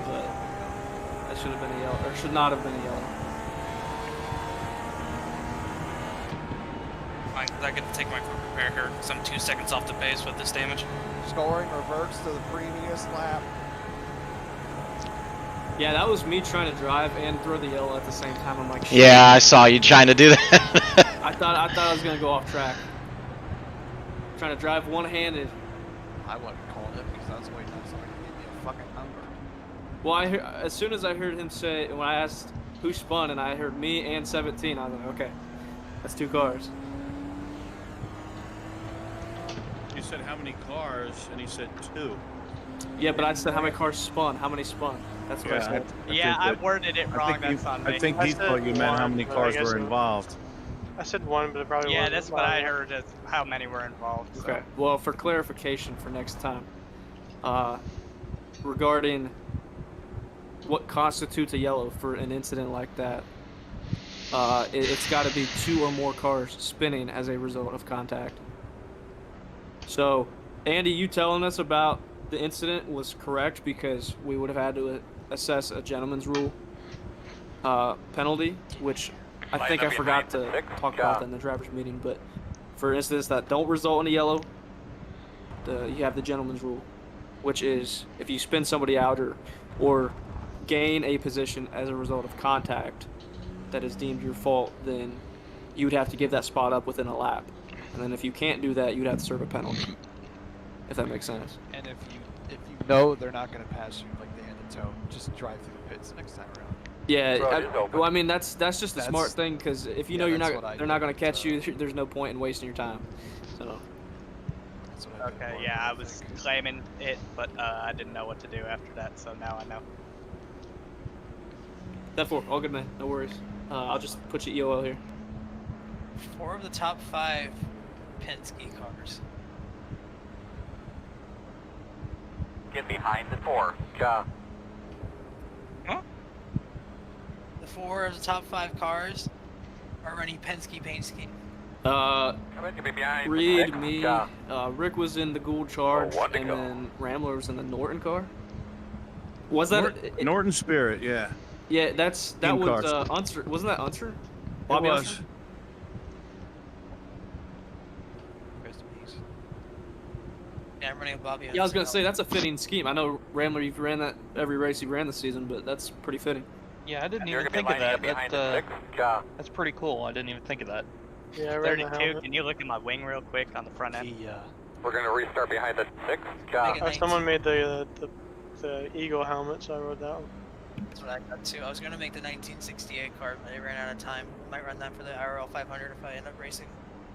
[SPEAKER 8] But that should have been a yellow, or should not have been a yellow.
[SPEAKER 4] fine, 'cause I get to take my quick repair here because I'm 2 seconds off the pace with this damage.
[SPEAKER 9] Scoring reverts to the previous lap.
[SPEAKER 8] Yeah, that was me trying to drive and throw the yellow at the same time. I'm like, shit.
[SPEAKER 1] Yeah, I saw you trying to do that.
[SPEAKER 8] I thought I was gonna go off track. Trying to drive one-handed.
[SPEAKER 9] I wasn't calling it because I was waiting on somebody to give me a fucking number.
[SPEAKER 8] Well, as soon as I heard him say, when I asked who spun, and I heard me and 17, I was like, okay, that's 2 cars.
[SPEAKER 5] You said how many cars, and he said 2.
[SPEAKER 8] Yeah, but I said how many cars spun. How many spun? That's what I said.
[SPEAKER 10] Yeah, I worded it wrong. That's on me.
[SPEAKER 5] I think he thought you meant how many cars were involved.
[SPEAKER 6] I said 1, but it probably
[SPEAKER 10] Yeah,
[SPEAKER 6] wasn't.
[SPEAKER 10] that's what I heard. Is how many were involved. So.
[SPEAKER 8] Okay. Well, for clarification for next time, regarding what constitutes a yellow for an incident like that, it's got to be 2 or more cars spinning as a result of contact. So, Andy, you telling us about the incident was correct because we would have had to assess a gentleman's rule penalty, which I think I forgot to talk about that in the driver's meeting. But for incidents that don't result in a yellow, you have the gentleman's rule, which is if you spin somebody out or gain a position as a result of contact that is deemed your fault, then you would have to give that spot up within a lap. And then if you can't do that, you'd have to serve a penalty. If that makes sense.
[SPEAKER 9] And if you know they're not going to pass you like they had to tow, just drive through the pits next time around.
[SPEAKER 8] Yeah,
[SPEAKER 7] Road is open.
[SPEAKER 8] well, I mean that's just the smart thing because if you know
[SPEAKER 9] that's what I
[SPEAKER 8] they're not
[SPEAKER 9] did,
[SPEAKER 8] gonna catch
[SPEAKER 9] so-
[SPEAKER 8] you, there's no point in wasting your time. So
[SPEAKER 9] That's what I did
[SPEAKER 10] Okay,
[SPEAKER 9] more,
[SPEAKER 10] yeah, I
[SPEAKER 9] I
[SPEAKER 10] was
[SPEAKER 9] think.
[SPEAKER 10] claiming it, but I didn't know what to do after that, so now I know.
[SPEAKER 8] 10-4, all good, man. No worries. I'll just put you EOL here.
[SPEAKER 2] 4 of the top 5 Penske cars.
[SPEAKER 7] Get behind the 4. Ja.
[SPEAKER 2] The 4 of the top 5 cars are running Penske paint scheme.
[SPEAKER 7] Get behind
[SPEAKER 8] Reed,
[SPEAKER 7] the 6.
[SPEAKER 8] me,
[SPEAKER 7] Ja.
[SPEAKER 8] Rick was in the Gould Charge,
[SPEAKER 7] one to
[SPEAKER 8] and
[SPEAKER 7] go.
[SPEAKER 8] then Rambler was in the Norton car. Was that?
[SPEAKER 5] Norton Spirit, yeah.
[SPEAKER 8] Yeah, that
[SPEAKER 5] Team
[SPEAKER 8] was
[SPEAKER 5] cars.
[SPEAKER 8] Unser. Wasn't that Unser?
[SPEAKER 5] It
[SPEAKER 8] Bobby
[SPEAKER 5] was.
[SPEAKER 8] Unser?
[SPEAKER 9] Rest in peace.
[SPEAKER 2] Yeah, I'm running a Bobby.
[SPEAKER 8] Yeah, I was gonna say that's a fitting scheme. I know Rambler, you've ran that every race you ran this season, but that's pretty fitting.
[SPEAKER 3] Yeah, I didn't
[SPEAKER 7] You're
[SPEAKER 3] even
[SPEAKER 7] gonna be
[SPEAKER 3] think of
[SPEAKER 7] lining
[SPEAKER 3] that.
[SPEAKER 7] up behind the 6. Ja.
[SPEAKER 3] That's pretty cool. I didn't even think of that.
[SPEAKER 6] Yeah, I ran the
[SPEAKER 10] 32,
[SPEAKER 6] helmet.
[SPEAKER 10] can you look at my wing real quick on the front end?
[SPEAKER 7] We're gonna restart behind the 6. Ja.
[SPEAKER 2] Make it
[SPEAKER 6] Someone
[SPEAKER 2] 19.
[SPEAKER 6] made the Eagle helmet, so I rode that one.
[SPEAKER 2] That's what I got too. I was gonna make the 1968 car, but I ran out of time. Might run that for the IRL 500 if I end up racing.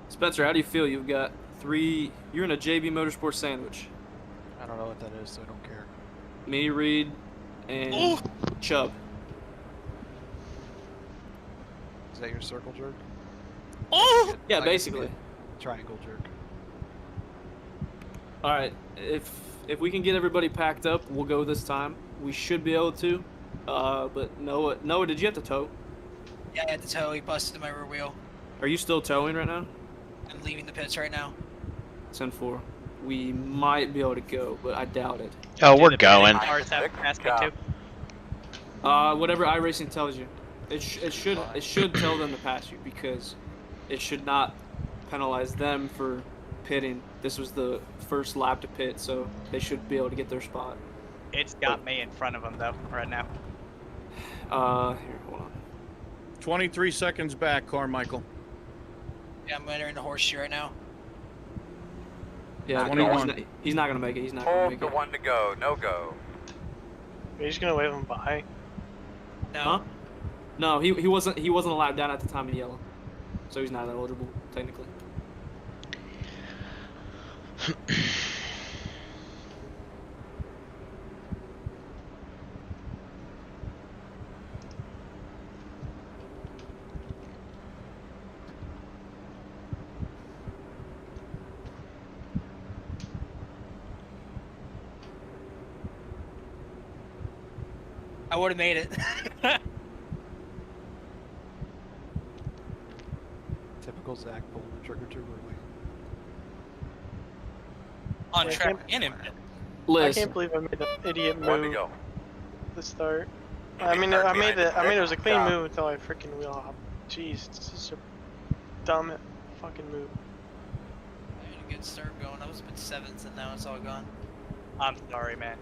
[SPEAKER 8] Spencer, how do you feel? You've got 3. You're in a JB Motorsports sandwich.
[SPEAKER 9] I don't know what that is, so I don't care.
[SPEAKER 8] Me, Reed, and Chubb.
[SPEAKER 9] Is that your circle jerk?
[SPEAKER 4] Oh!
[SPEAKER 8] Yeah,
[SPEAKER 9] I can see
[SPEAKER 8] basically.
[SPEAKER 9] the Triangle jerk.
[SPEAKER 8] All right, if we can get everybody packed up, we'll go this time. We should be able to. But Noah, did you have to tow?
[SPEAKER 2] Yeah, I had to tow. He busted my rear wheel.
[SPEAKER 8] Are you still towing right now?
[SPEAKER 2] I'm leaving the pits right now.
[SPEAKER 8] 10-4. We might be able to go, but I doubt it.
[SPEAKER 1] Oh, we're
[SPEAKER 10] Do the
[SPEAKER 1] going.
[SPEAKER 10] Cars have capacity
[SPEAKER 7] Ja.
[SPEAKER 10] too?
[SPEAKER 8] Whatever iRacing tells you, it should tell them to pass you because it should not penalize them for pitting. This was the first lap to pit, so they should be able to get their spot.
[SPEAKER 10] It's got me in front of him though, right now.
[SPEAKER 8] Here, hold on.
[SPEAKER 5] 23 seconds back, Carmichael.
[SPEAKER 2] Yeah, I'm entering the horseshoe right now.
[SPEAKER 8] Yeah,
[SPEAKER 5] 21.
[SPEAKER 8] he's not gonna make it. He's not gonna
[SPEAKER 7] Hold
[SPEAKER 8] make
[SPEAKER 7] the
[SPEAKER 8] it.
[SPEAKER 7] 1 to go. No go.
[SPEAKER 6] Are you just gonna wave him by?
[SPEAKER 2] No.
[SPEAKER 8] Huh? No, he wasn't allowed down at the time in yellow, so he's not eligible technically.
[SPEAKER 2] I would have made it.
[SPEAKER 9] Typical Zach pulling the trigger too early.
[SPEAKER 4] On
[SPEAKER 6] Yeah, I
[SPEAKER 4] track
[SPEAKER 6] can't-
[SPEAKER 4] and in.
[SPEAKER 6] I
[SPEAKER 8] Listen,
[SPEAKER 6] can't believe I made that idiot
[SPEAKER 7] 1 to
[SPEAKER 6] move
[SPEAKER 7] go.
[SPEAKER 6] to start.
[SPEAKER 7] Get
[SPEAKER 6] I mean,
[SPEAKER 7] behind
[SPEAKER 6] I made
[SPEAKER 7] the
[SPEAKER 6] it. I mean, it was a
[SPEAKER 7] 6.
[SPEAKER 6] clean
[SPEAKER 7] Ja.
[SPEAKER 6] move until I freaking wheel hop. Jeez, this is a dumb fucking move.
[SPEAKER 2] I had a good start going. I was in 7th and now it's all gone.
[SPEAKER 10] I'm sorry, man.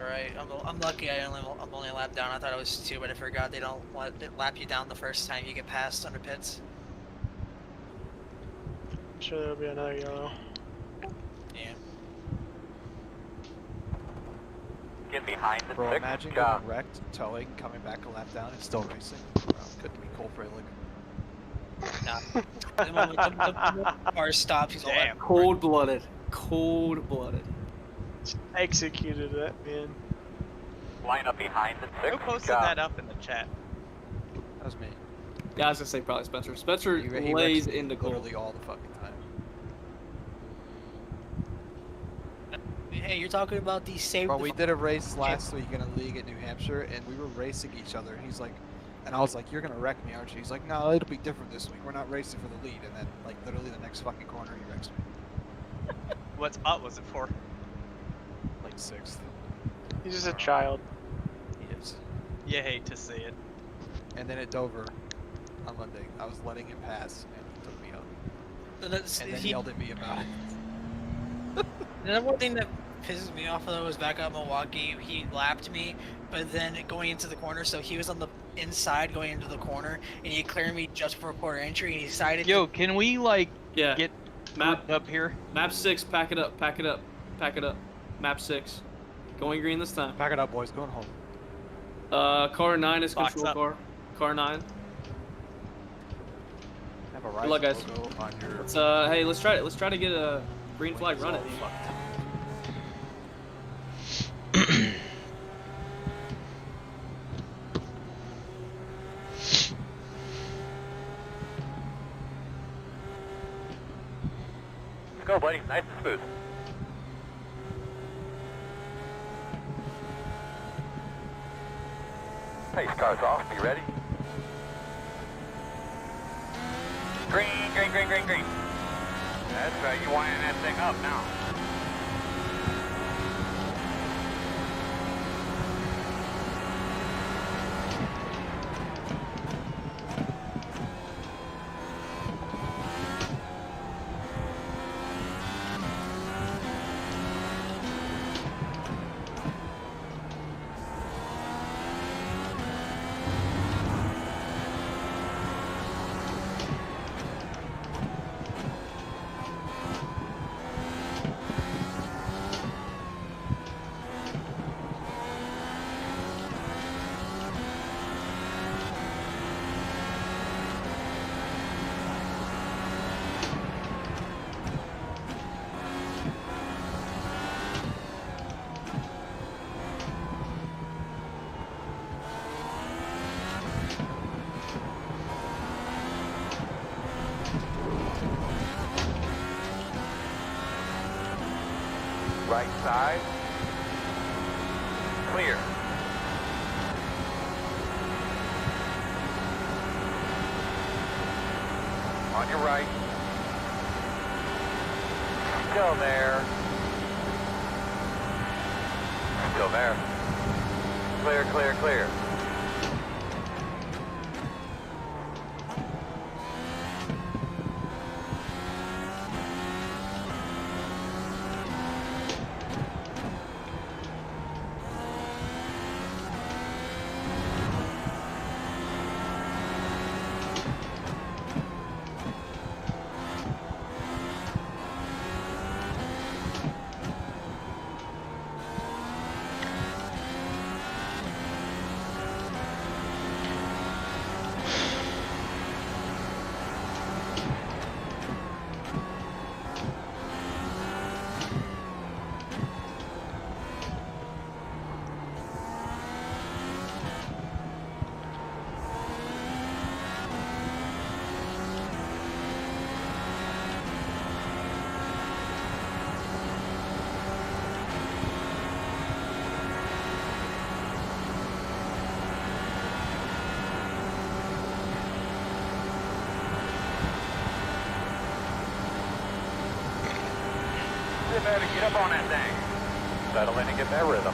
[SPEAKER 2] Alright, I'm lucky I'm only a lap down. I thought I was 2, but I forgot they don't lap you down the first time you get past under pits.
[SPEAKER 6] I'm sure there'll be another yellow.
[SPEAKER 2] Yeah.
[SPEAKER 7] Get behind the
[SPEAKER 9] Bro,
[SPEAKER 7] 6.
[SPEAKER 9] imagine
[SPEAKER 7] Ja.
[SPEAKER 9] getting wrecked, towing, coming back a lap down, and still racing. Bro, couldn't be Cole Fralick.
[SPEAKER 2] Nah. The moment the car stops, he's all like,
[SPEAKER 10] Damn.
[SPEAKER 8] cold-blooded. Cold-blooded.
[SPEAKER 6] Just executed that, man.
[SPEAKER 7] Line up behind the 6.
[SPEAKER 10] Who posted
[SPEAKER 7] Ja.
[SPEAKER 10] that up in the chat?
[SPEAKER 9] That was me.
[SPEAKER 8] Yeah, I was gonna say probably Spencer. Spencer
[SPEAKER 9] He
[SPEAKER 8] lays
[SPEAKER 9] wrecks
[SPEAKER 8] into goal.
[SPEAKER 9] literally all the fucking time.
[SPEAKER 2] hey, you're talking about these save
[SPEAKER 9] Bro,
[SPEAKER 2] the
[SPEAKER 9] we did a race last week in a league at New Hampshire, and we were racing each other. He's like, and I was like, "You're gonna wreck me, aren't you?" He's like, "No, it'll be different this week. We're not racing for the lead." And then, like, literally the next fucking corner, he wrecks me.
[SPEAKER 10] What spot was it for?
[SPEAKER 9] Like 6th.
[SPEAKER 6] He's just a child.
[SPEAKER 9] He is.
[SPEAKER 10] You hate to see it.
[SPEAKER 9] And then at Dover, on Monday, I was letting him pass, and he took me up.
[SPEAKER 2] And that's,
[SPEAKER 9] And then
[SPEAKER 2] he,
[SPEAKER 9] yelled at me about it.
[SPEAKER 2] the one thing that pisses me off though was back at Milwaukee, he lapped me, but then going into the corner, so he was on the inside going into the corner, and he cleared me just before quarter entry, and he decided
[SPEAKER 3] Yo, can we like
[SPEAKER 8] Yeah.
[SPEAKER 3] get
[SPEAKER 8] Map
[SPEAKER 3] up here?
[SPEAKER 8] Map 6. Pack it up. Pack it up. Pack it up. Map 6. Going green this time.
[SPEAKER 9] Pack it up, boys. Going home.
[SPEAKER 8] Car 9 is
[SPEAKER 10] Box
[SPEAKER 8] control
[SPEAKER 10] up.
[SPEAKER 8] car. Car 9.
[SPEAKER 9] Have a
[SPEAKER 8] Good luck, guys.
[SPEAKER 9] logo on your.
[SPEAKER 8] Let's hey, let's try to get a green flag run it.
[SPEAKER 7] Let's go, buddy. Nice and smooth. Pace car's off. Be ready. Green, green, green, green, green. That's right. You winding that thing up now. Right side. Clear. On your right. Still there. Still there. Clear, clear, clear. Better get up on that thing. Settle in and get that rhythm.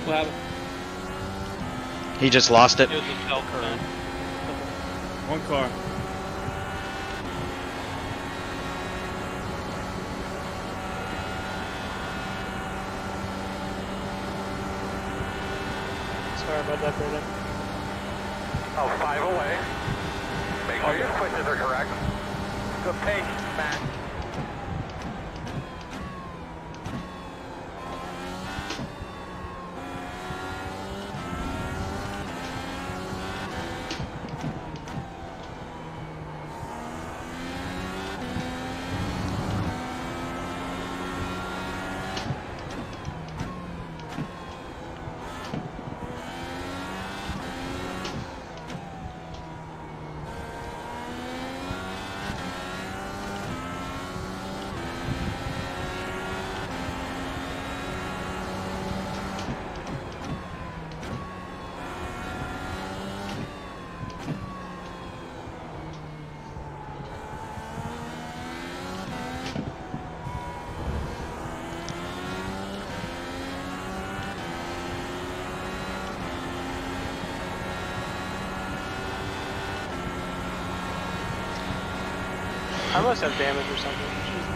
[SPEAKER 8] What happened?
[SPEAKER 1] He just lost it.
[SPEAKER 3] It was a bell curve.
[SPEAKER 5] One car.
[SPEAKER 6] Sorry about that, Brandon.
[SPEAKER 7] Oh, 5 away. Make sure your switches are correct. Good pace, Matt.
[SPEAKER 6] I must have damage or something. Jeez.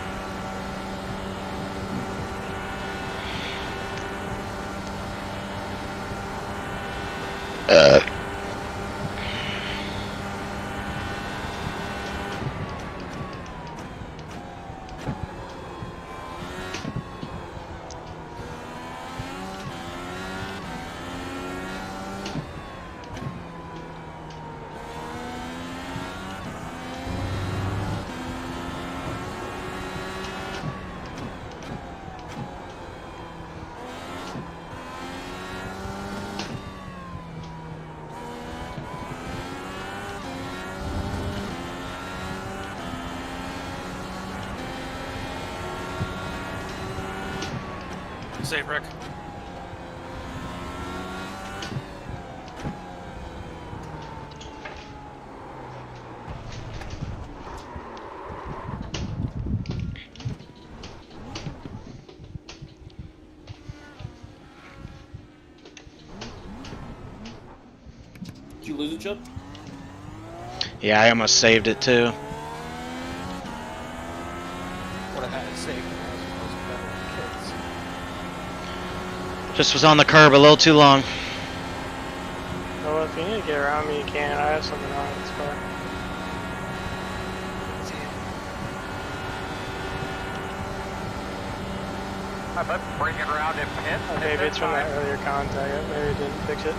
[SPEAKER 4] Save, Rick.
[SPEAKER 8] Did you lose it, Chubb?
[SPEAKER 1] Yeah, I almost saved it too.
[SPEAKER 9] What I had to say, was better than
[SPEAKER 1] Just was on the curb a little too long.
[SPEAKER 6] Oh, well, if you need to get around me, you can. I have something on this car.
[SPEAKER 7] Let's bring it around in pin.
[SPEAKER 6] Oh, maybe it's from that earlier contact. Maybe it didn't fix it.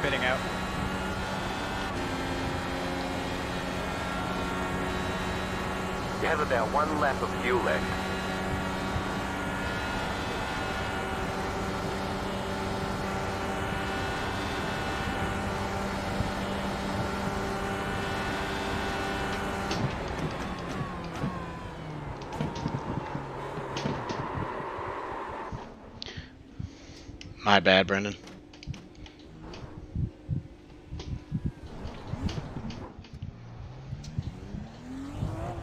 [SPEAKER 9] spitting out.
[SPEAKER 7] You have about one lap of fuel left.
[SPEAKER 1] My bad, Brendan.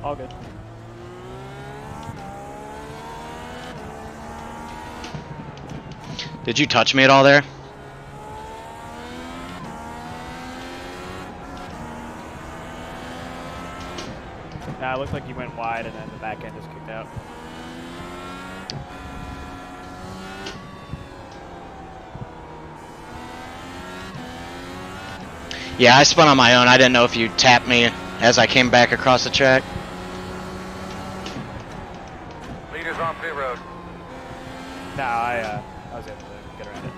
[SPEAKER 9] All good.
[SPEAKER 1] Did you touch me at all there?
[SPEAKER 13] Nah, it looked like you went wide and then the back end just kicked out.
[SPEAKER 1] Yeah, I spun on my own. I didn't know if you tapped me as I came back across the track.
[SPEAKER 7] Leaders on pit road.
[SPEAKER 13] No, I was able to get around it.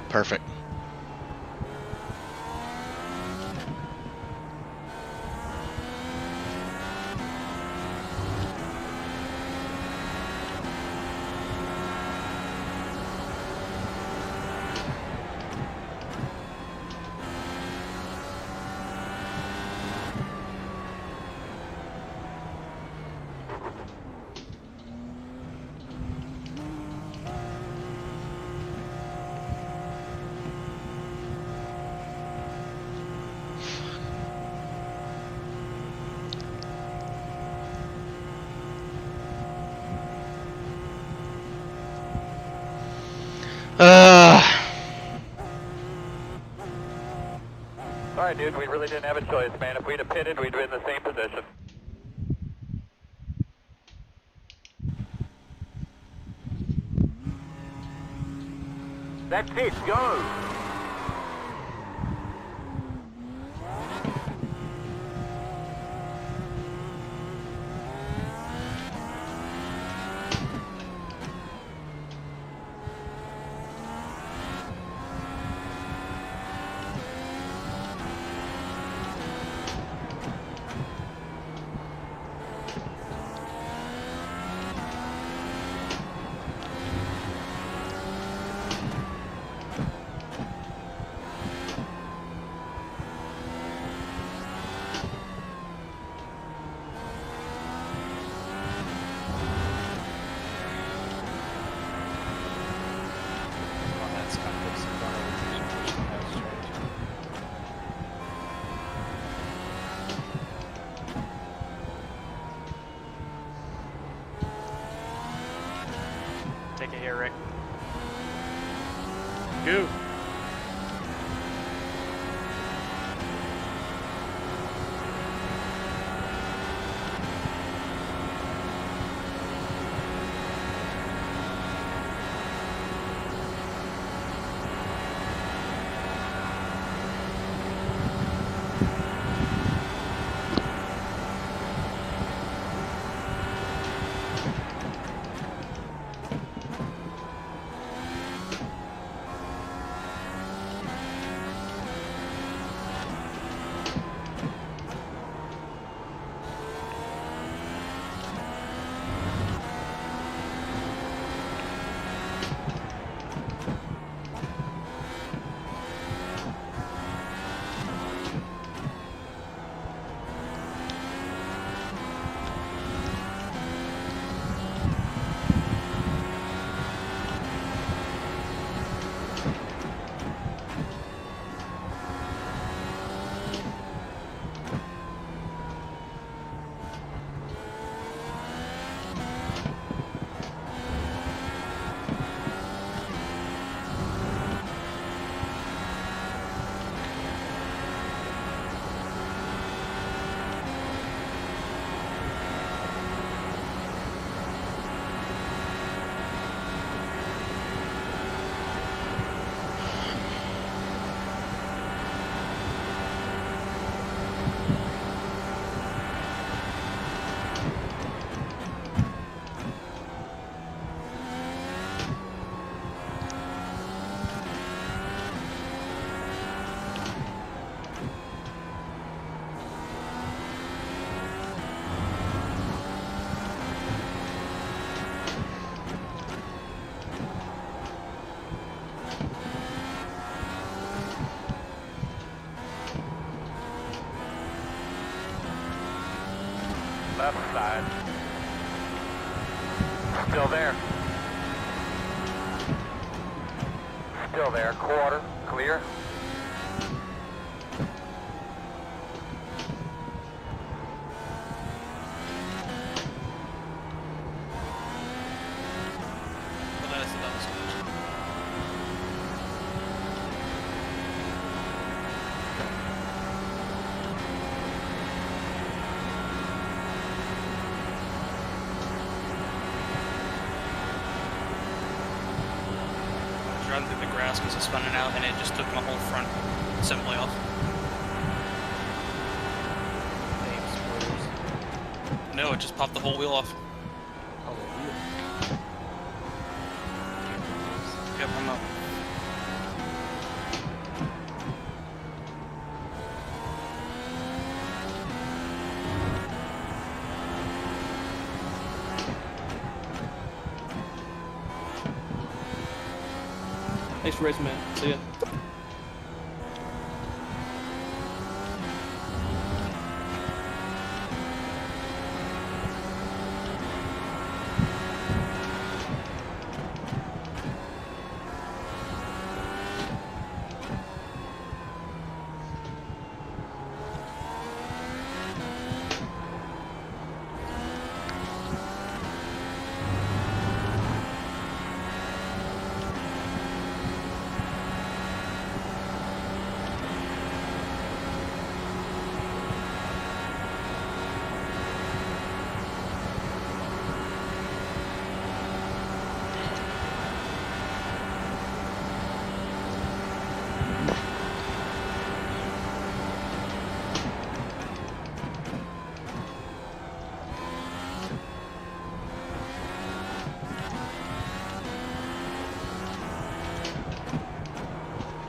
[SPEAKER 1] Perfect.
[SPEAKER 7] Alright, dude, we really didn't have a choice, man. If we'd have pitted, we'd be in the same position. That's it, go!
[SPEAKER 13] Take it here, Rick.
[SPEAKER 5] Go.
[SPEAKER 7] Left side. Still there. Still there. Quarter. Clear.
[SPEAKER 4] Driving through the grass because it's spinning out, and it just took my whole front assembly off. No, it just popped the whole wheel off.
[SPEAKER 9] Oh, the wheel.
[SPEAKER 4] Yep, I'm up.
[SPEAKER 8] Thanks for racing, man. See ya.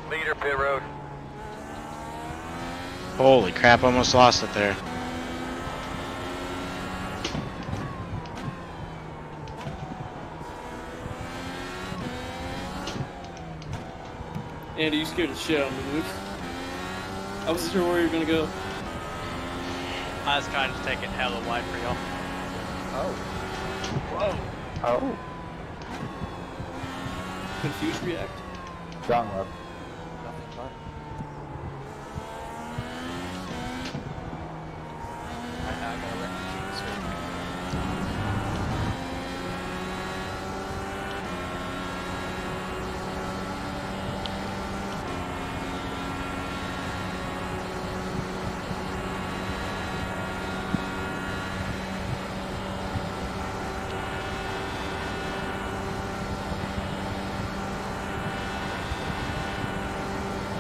[SPEAKER 7] Leader, pit road.
[SPEAKER 1] Holy crap, almost lost it there.
[SPEAKER 8] Andy, you scared the shit out of me, dude. I wasn't sure where you were gonna go.
[SPEAKER 10] I was kind of taking hella wide for y'all.
[SPEAKER 9] Oh.
[SPEAKER 10] Whoa.
[SPEAKER 12] Oh.
[SPEAKER 8] Confused react.
[SPEAKER 12] John left.
[SPEAKER 9] Nothing but. Alright, now I gotta wreck the keys.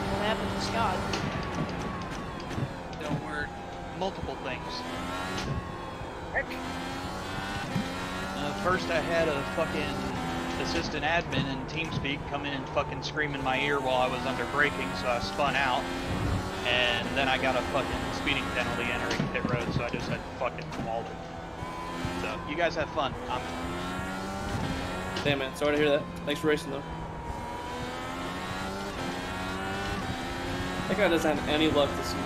[SPEAKER 2] What happened to Scott?
[SPEAKER 3] Don't worry. Multiple things. First I had a fucking assistant admin in TeamSpeak come in and fucking scream in my ear while I was under braking, so I spun out. And then I got a fucking speeding penalty entering pit road, so I just had to fucking wall it. So, you guys have fun.
[SPEAKER 8] Damn, man. Sorry to hear that. Thanks for racing, though. That guy doesn't have any luck this year.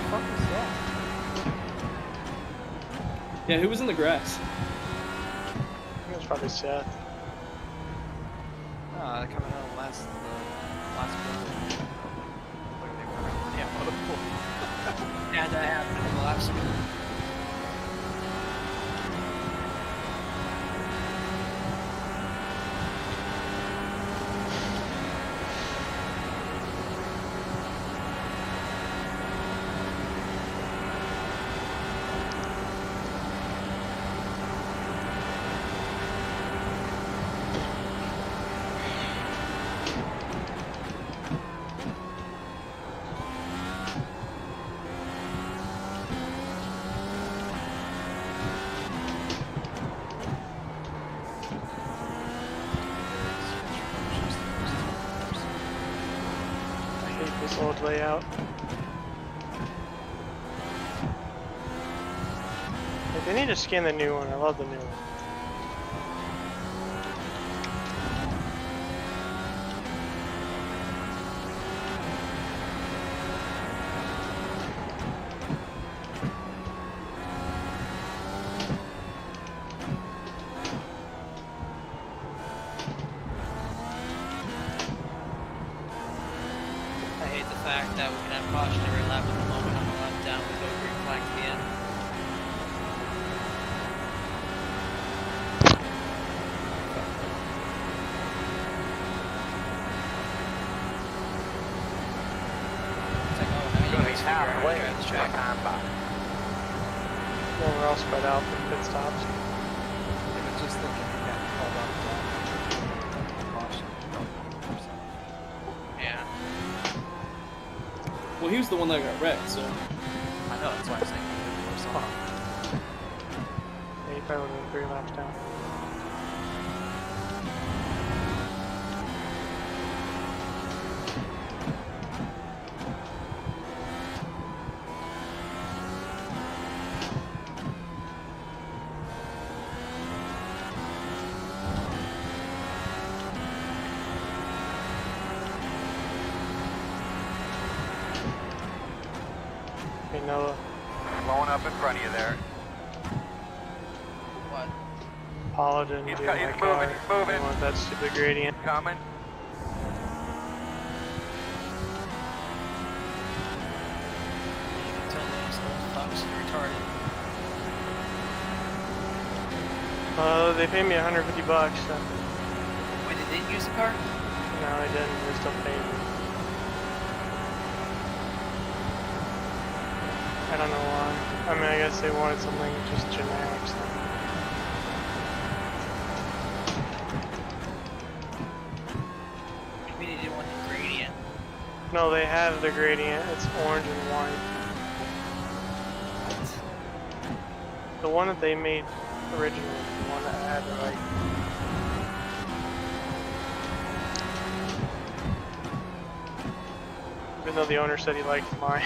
[SPEAKER 9] What the fuck is that?
[SPEAKER 8] Yeah, who was in the grass?
[SPEAKER 6] I think it was probably Seth.
[SPEAKER 9] Ah, coming out of the last corner. Like they were around the damn motorpool.
[SPEAKER 2] Yeah, that happened in the last one.
[SPEAKER 6] I hate this old layout. Like, they need to scan the new one. I love the new one.
[SPEAKER 2] I hate the fact that we can have cautionary lap at the moment on the left down with no green flag to the end. It's like, oh, now you
[SPEAKER 7] Gonna be
[SPEAKER 2] guys figure out how to
[SPEAKER 7] halfway
[SPEAKER 2] drive this
[SPEAKER 7] to
[SPEAKER 2] track.
[SPEAKER 7] time back.
[SPEAKER 6] Well, we're all spread out for pit stops.
[SPEAKER 9] They were just thinking he got called out for caution.
[SPEAKER 2] Yeah.
[SPEAKER 8] Well, he was the one that got wrecked, so.
[SPEAKER 9] I know, that's why I'm saying he didn't
[SPEAKER 6] Yeah, you probably would have been 3 laps down. Hey, Noah.
[SPEAKER 7] Slowing up in front of you there.
[SPEAKER 2] What?
[SPEAKER 6] Paula didn't
[SPEAKER 7] He's
[SPEAKER 6] do
[SPEAKER 7] got-
[SPEAKER 6] my
[SPEAKER 7] he's
[SPEAKER 6] car.
[SPEAKER 7] moving, he's moving.
[SPEAKER 6] I want that stupid gradient.
[SPEAKER 7] Coming.
[SPEAKER 2] You can tell those old fucks are retarded.
[SPEAKER 6] They paid me $150, so.
[SPEAKER 2] Wait, they didn't use the car?
[SPEAKER 6] No, they didn't. They still paid me. I don't know why. I mean, I guess they wanted something just generic. So.
[SPEAKER 2] Maybe they didn't want the gradient.
[SPEAKER 6] No, they have the gradient. It's orange and white. The one that they made originally, the one that had the like. Even though the owner said he liked mine.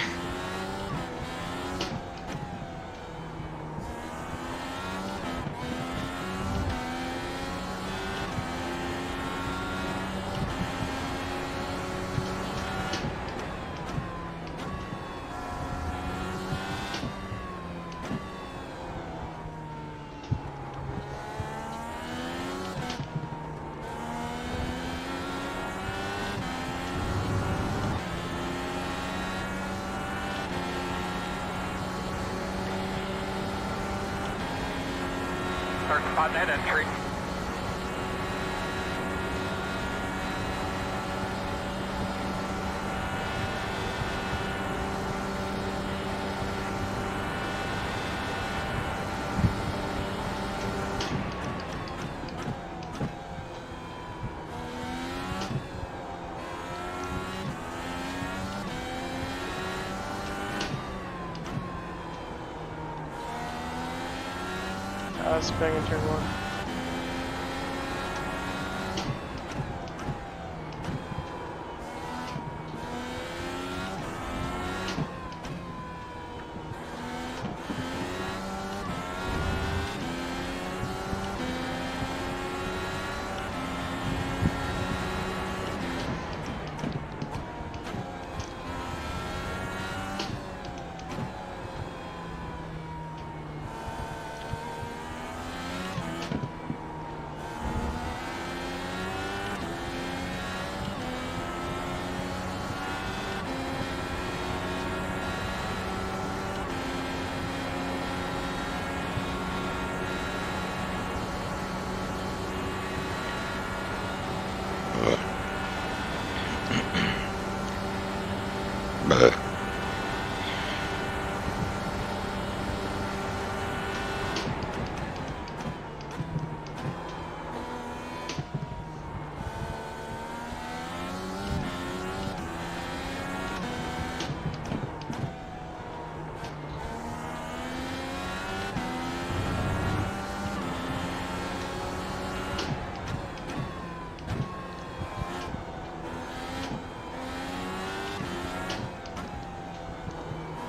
[SPEAKER 7] Start spotting that entry.
[SPEAKER 6] Spring in turn 1.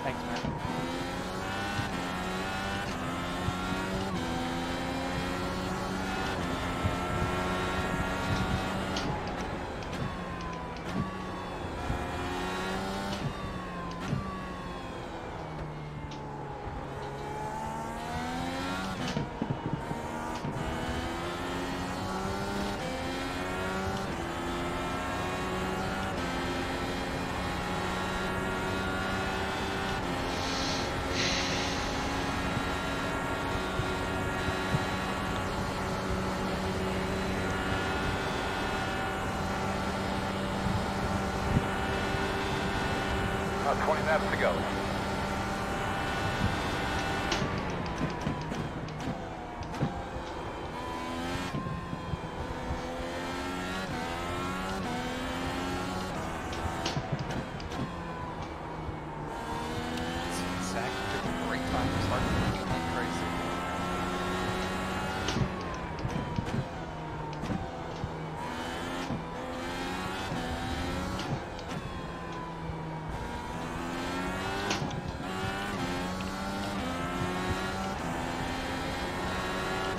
[SPEAKER 13] Thanks, man.
[SPEAKER 7] About 20 laps to go.
[SPEAKER 9] Zach took a great time to start the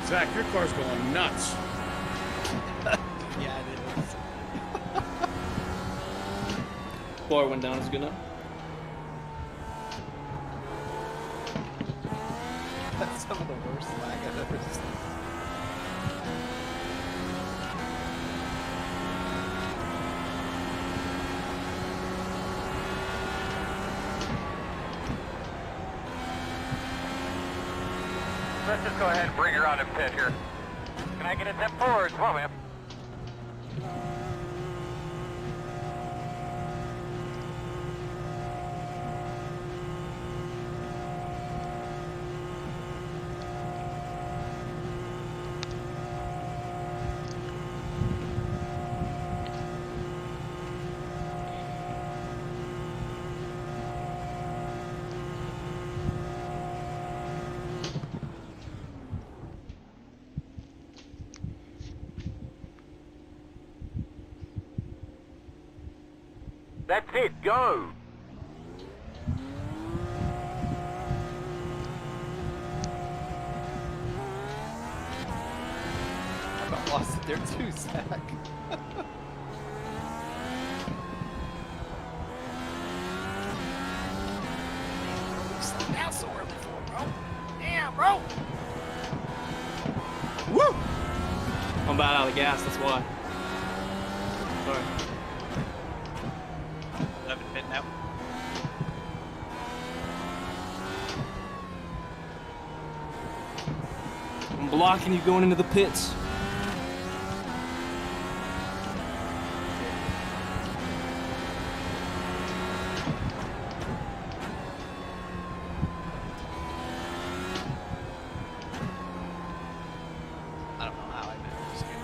[SPEAKER 5] Zach, your car's going nuts.
[SPEAKER 9] Yeah, it is.
[SPEAKER 8] Bar went down. Is good enough.
[SPEAKER 9] That's some of the worst lag I've ever seen.
[SPEAKER 7] Let's just go ahead and bring her on and pit here. Can I get a 10 forward? Come on, man. That's it, go!
[SPEAKER 9] I got lost it there too, Zach.
[SPEAKER 2] Slow down so early for, bro. Damn, bro.
[SPEAKER 8] Woo! I'm about out of gas. That's why. Sorry.
[SPEAKER 3] 11 pit now.
[SPEAKER 8] I'm blocking you going into the pits.
[SPEAKER 9] I don't know how I managed this game.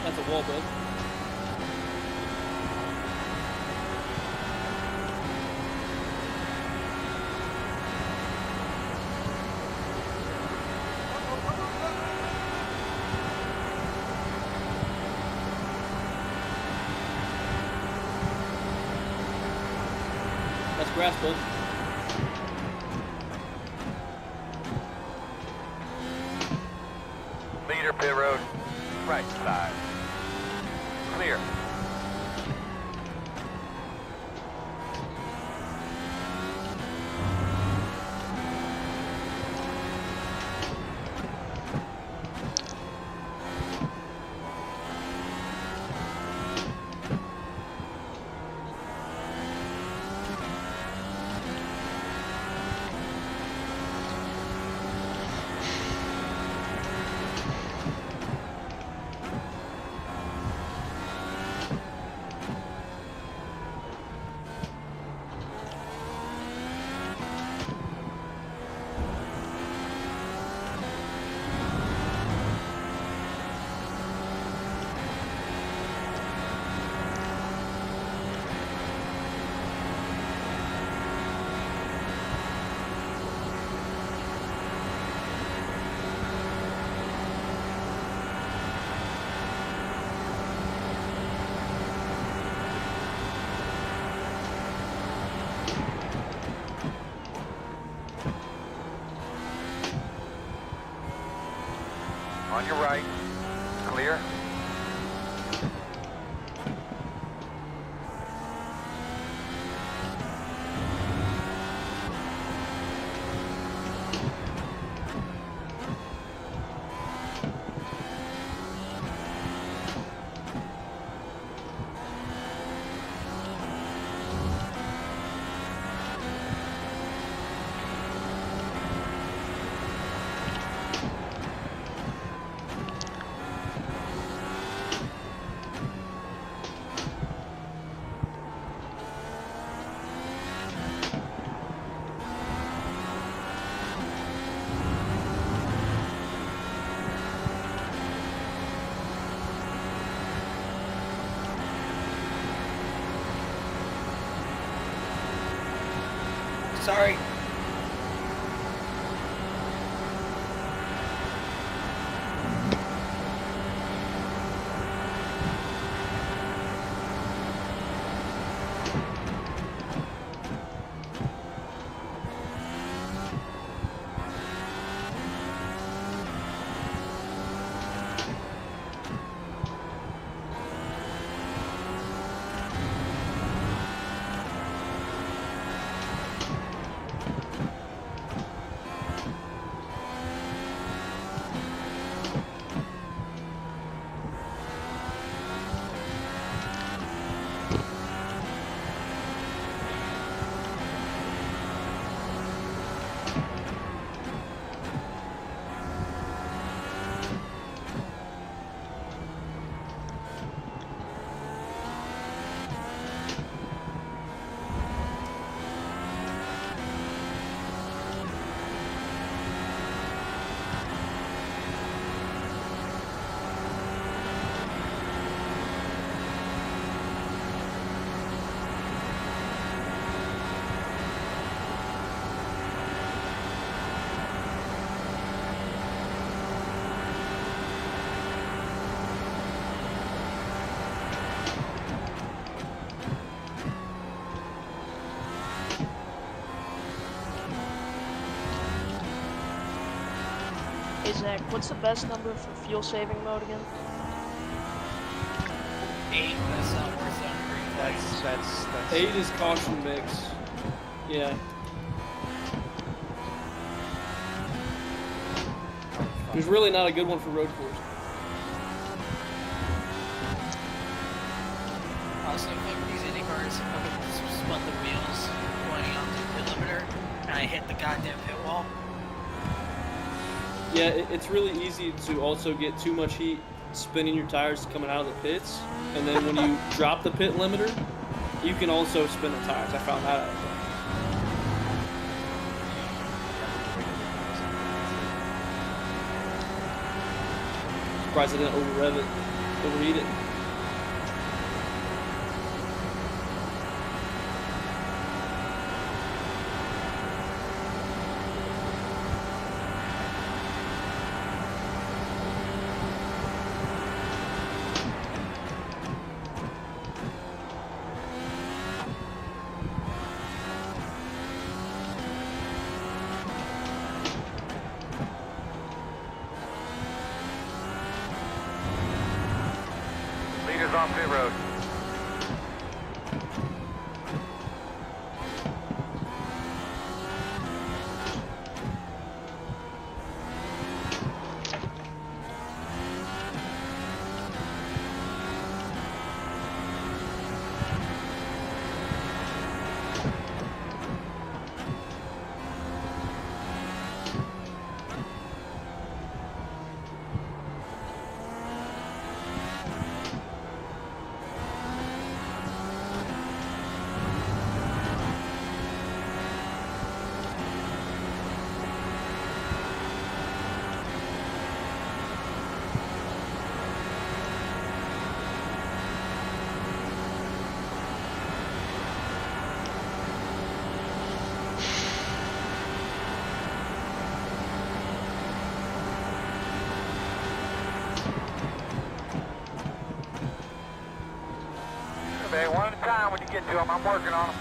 [SPEAKER 8] That's a wall bug. That's grass bug.
[SPEAKER 7] Leader pit road. Right side. Clear. On your right. Clear.
[SPEAKER 2] Sorry.
[SPEAKER 14] Hey Zach, what's the best number for fuel saving mode again?
[SPEAKER 2] 8, that's not worth it.
[SPEAKER 9] That's
[SPEAKER 8] 8 is caution mix. Yeah. There's really not a good one for road course.
[SPEAKER 2] Also, fuck these Indy cars, fucking spun the wheels going on the pit limiter, and I hit the goddamn pit wall.
[SPEAKER 8] Yeah, it's really easy to also get too much heat spinning your tires coming out of the pits, and then when you drop the pit limiter, you can also spin the tires. I found that out. Surprised I didn't over-rev it, overheat it.
[SPEAKER 7] Leaders on pit road. Okay, one at a time when you get to them. I'm working on them.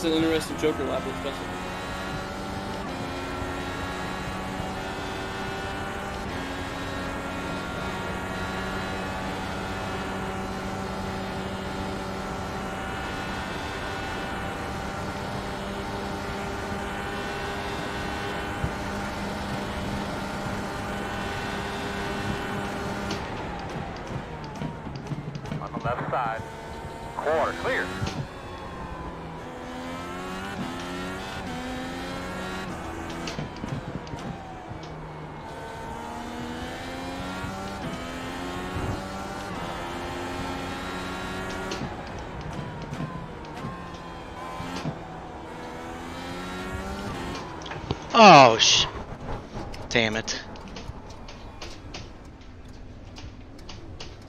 [SPEAKER 8] an interesting choker lap, especially.
[SPEAKER 7] On the left side. Quarter, clear.
[SPEAKER 1] Oh, damn it.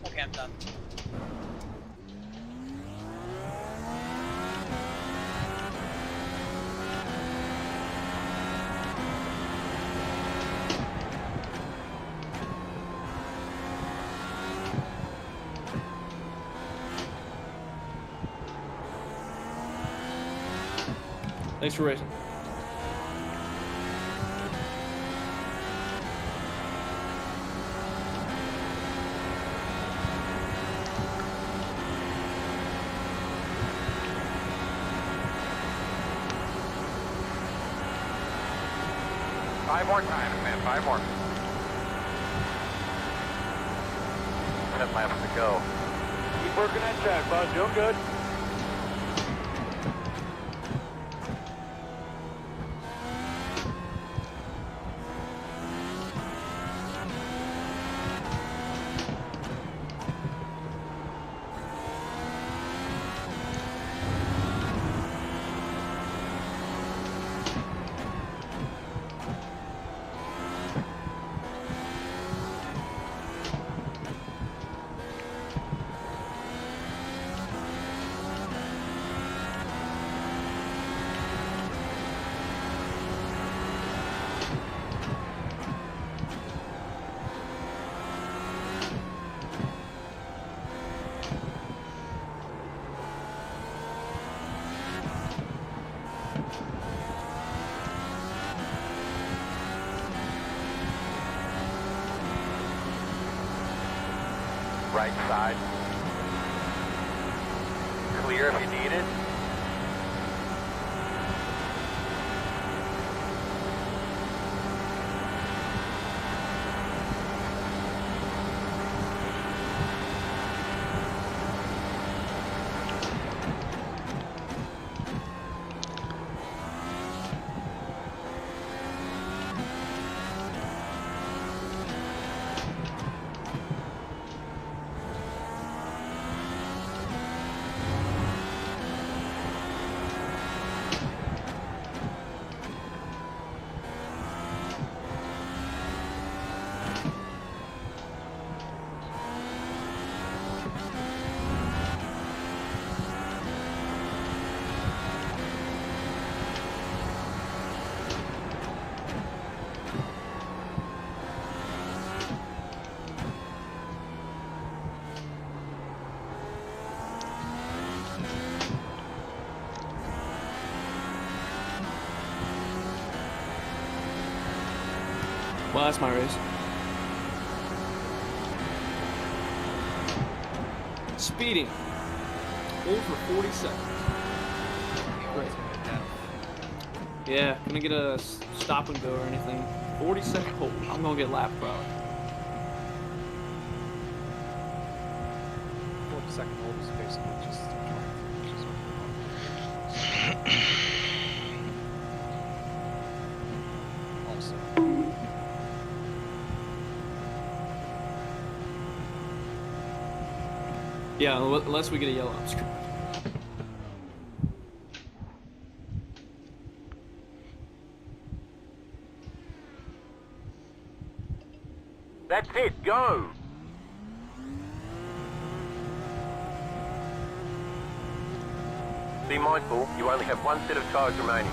[SPEAKER 2] Okay, I'm done.
[SPEAKER 8] Thanks for racing.
[SPEAKER 7] Five more times, man. 5 more. 10 laps to go.
[SPEAKER 15] Keep working that track, bud. Doing good.
[SPEAKER 7] Right side. Clear if you need it.
[SPEAKER 8] Well, that's my race. Speeding. Hold for 40 seconds. Great. Yeah, gonna get a stop and go or anything. 40-second hold. I'm gonna get lap probably.
[SPEAKER 9] 40-second hold is basically just also.
[SPEAKER 8] Yeah, unless we get a yellow, I'm screwed.
[SPEAKER 7] That's it, go! Be mindful, you only have one set of tires remaining.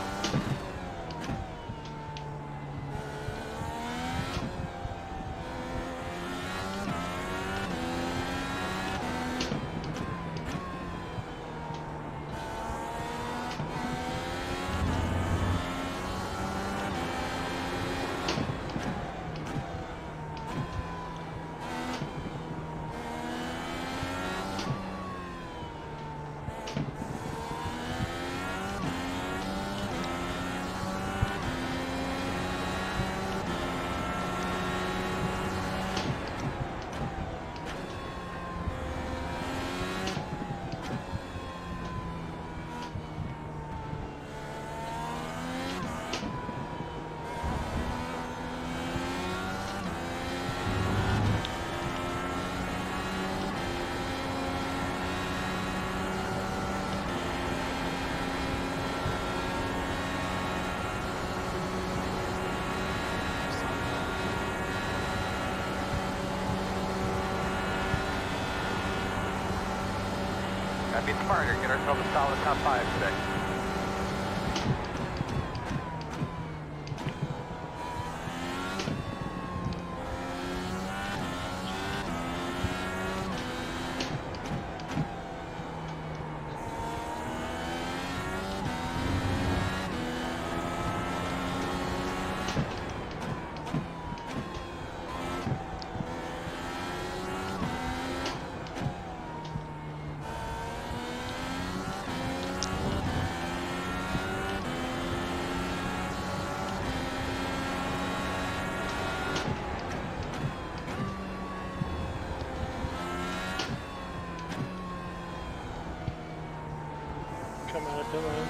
[SPEAKER 7] Gotta be smarter, get ourselves a solid top 5 today.
[SPEAKER 6] Come out of pit lane.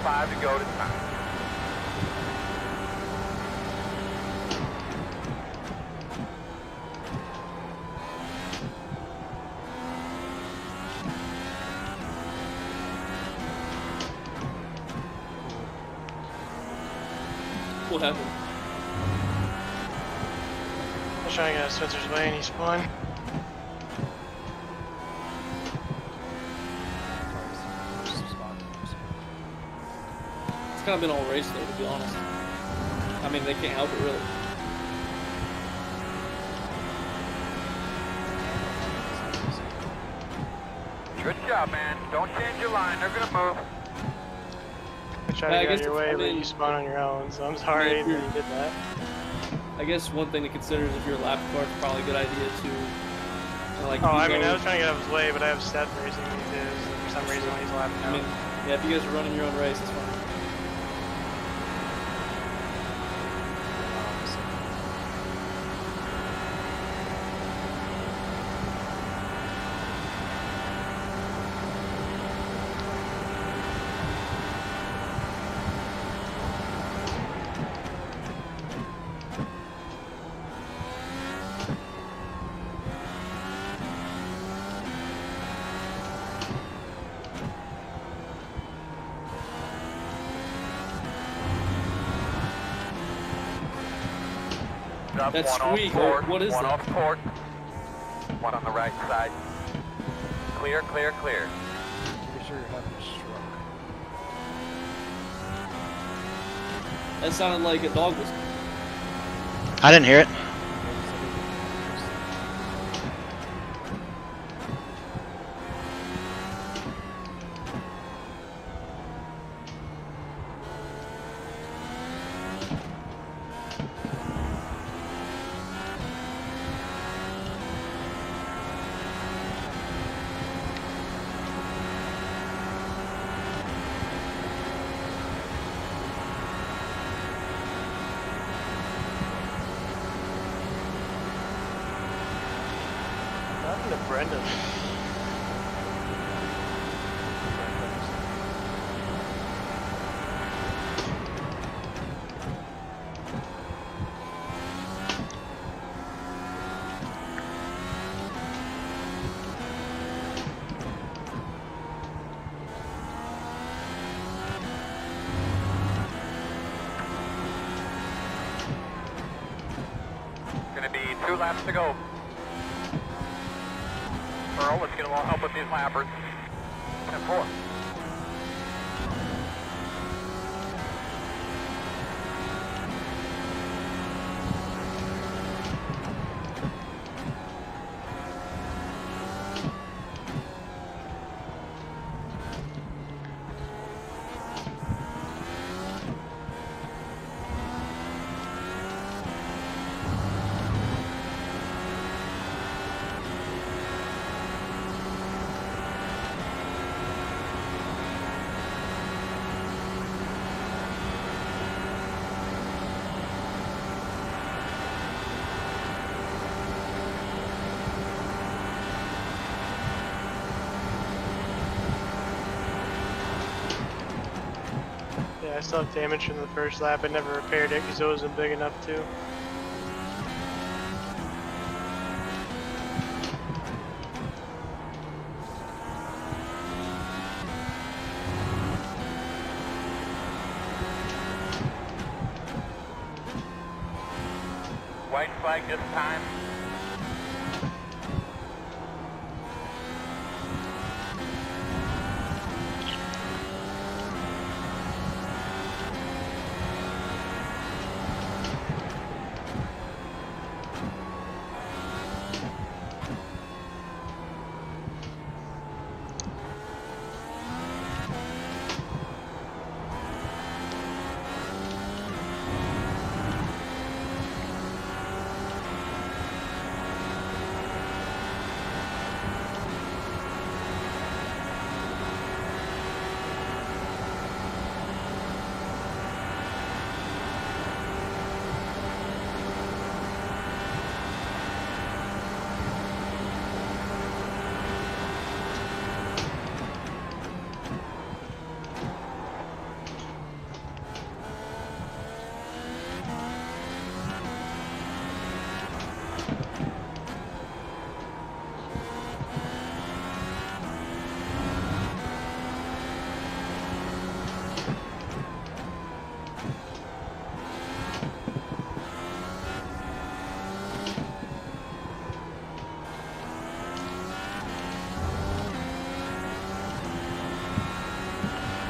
[SPEAKER 7] Five to go to time.
[SPEAKER 8] What happened?
[SPEAKER 6] I was trying to get out of Spencer's way and he spun.
[SPEAKER 8] It's kind of been all race though, to be honest. I mean, they can't help it really.
[SPEAKER 7] Good job, man. Don't change your line. They're gonna move.
[SPEAKER 6] I tried to get out of your way, but you spun on your own, so I'm sorry that you did that.
[SPEAKER 8] I guess one thing to consider is if you're a lap car, it's probably a good idea to like.
[SPEAKER 6] Oh, I mean, I was trying to get out of his way, but I have Seth racing me too, so for some reason when he's lapping out.
[SPEAKER 8] I mean, yeah, if you guys are running your own race, it's fine. That's sweet. What is
[SPEAKER 7] one
[SPEAKER 8] that?
[SPEAKER 7] off port. One on the right side. Clear, clear, clear.
[SPEAKER 9] Pretty sure you're having a stroke.
[SPEAKER 8] That sounded like a dog whistle.
[SPEAKER 1] I didn't hear it.
[SPEAKER 6] What happened to Brendan?
[SPEAKER 7] 2 laps to go. Earl, let's get a little help with these lappers. 10-4.
[SPEAKER 6] I still have damage from the first lap. I never repaired it because it wasn't big enough to.
[SPEAKER 7] White flag this time.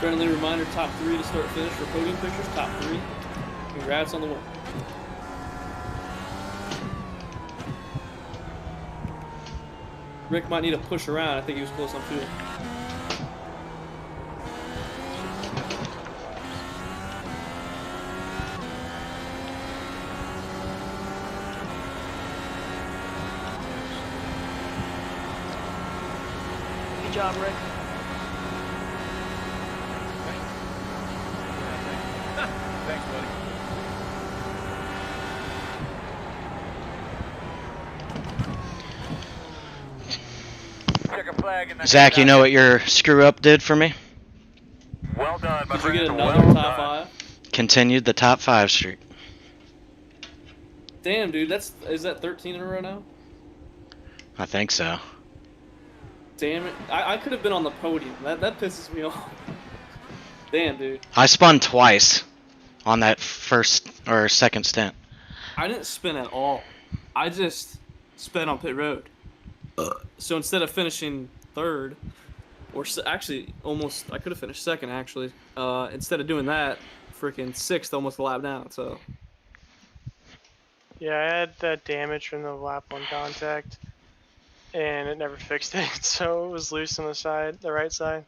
[SPEAKER 8] Friendly reminder, top 3 to start finish for podium pictures. Top 3. Congrats on the win. Rick might need to push around. I think he was close on fuel.
[SPEAKER 14] Good job, Rick.
[SPEAKER 5] Thanks, buddy.
[SPEAKER 7] Check a flag and then
[SPEAKER 1] Zach, you know what your screw up did for me?
[SPEAKER 7] Well done, my
[SPEAKER 8] Did you get
[SPEAKER 7] friend.
[SPEAKER 8] another
[SPEAKER 7] Well
[SPEAKER 8] top
[SPEAKER 7] done.
[SPEAKER 8] 5?
[SPEAKER 1] Continued the top 5 streak.
[SPEAKER 8] Damn, dude, is that 13 in a row now?
[SPEAKER 1] I think so.
[SPEAKER 8] Damn it. I could have been on the podium. That pisses me off. Damn, dude.
[SPEAKER 1] I spun twice on that first or second stint.
[SPEAKER 8] I didn't spin at all. I just sped on pit road. So instead of finishing third, or actually almost, I could have finished second actually. Instead of doing that, freaking sixth, almost a lap down. So.
[SPEAKER 6] Yeah, I had that damage from the lap 1 contact, and it never fixed it, so it was loose on the right side.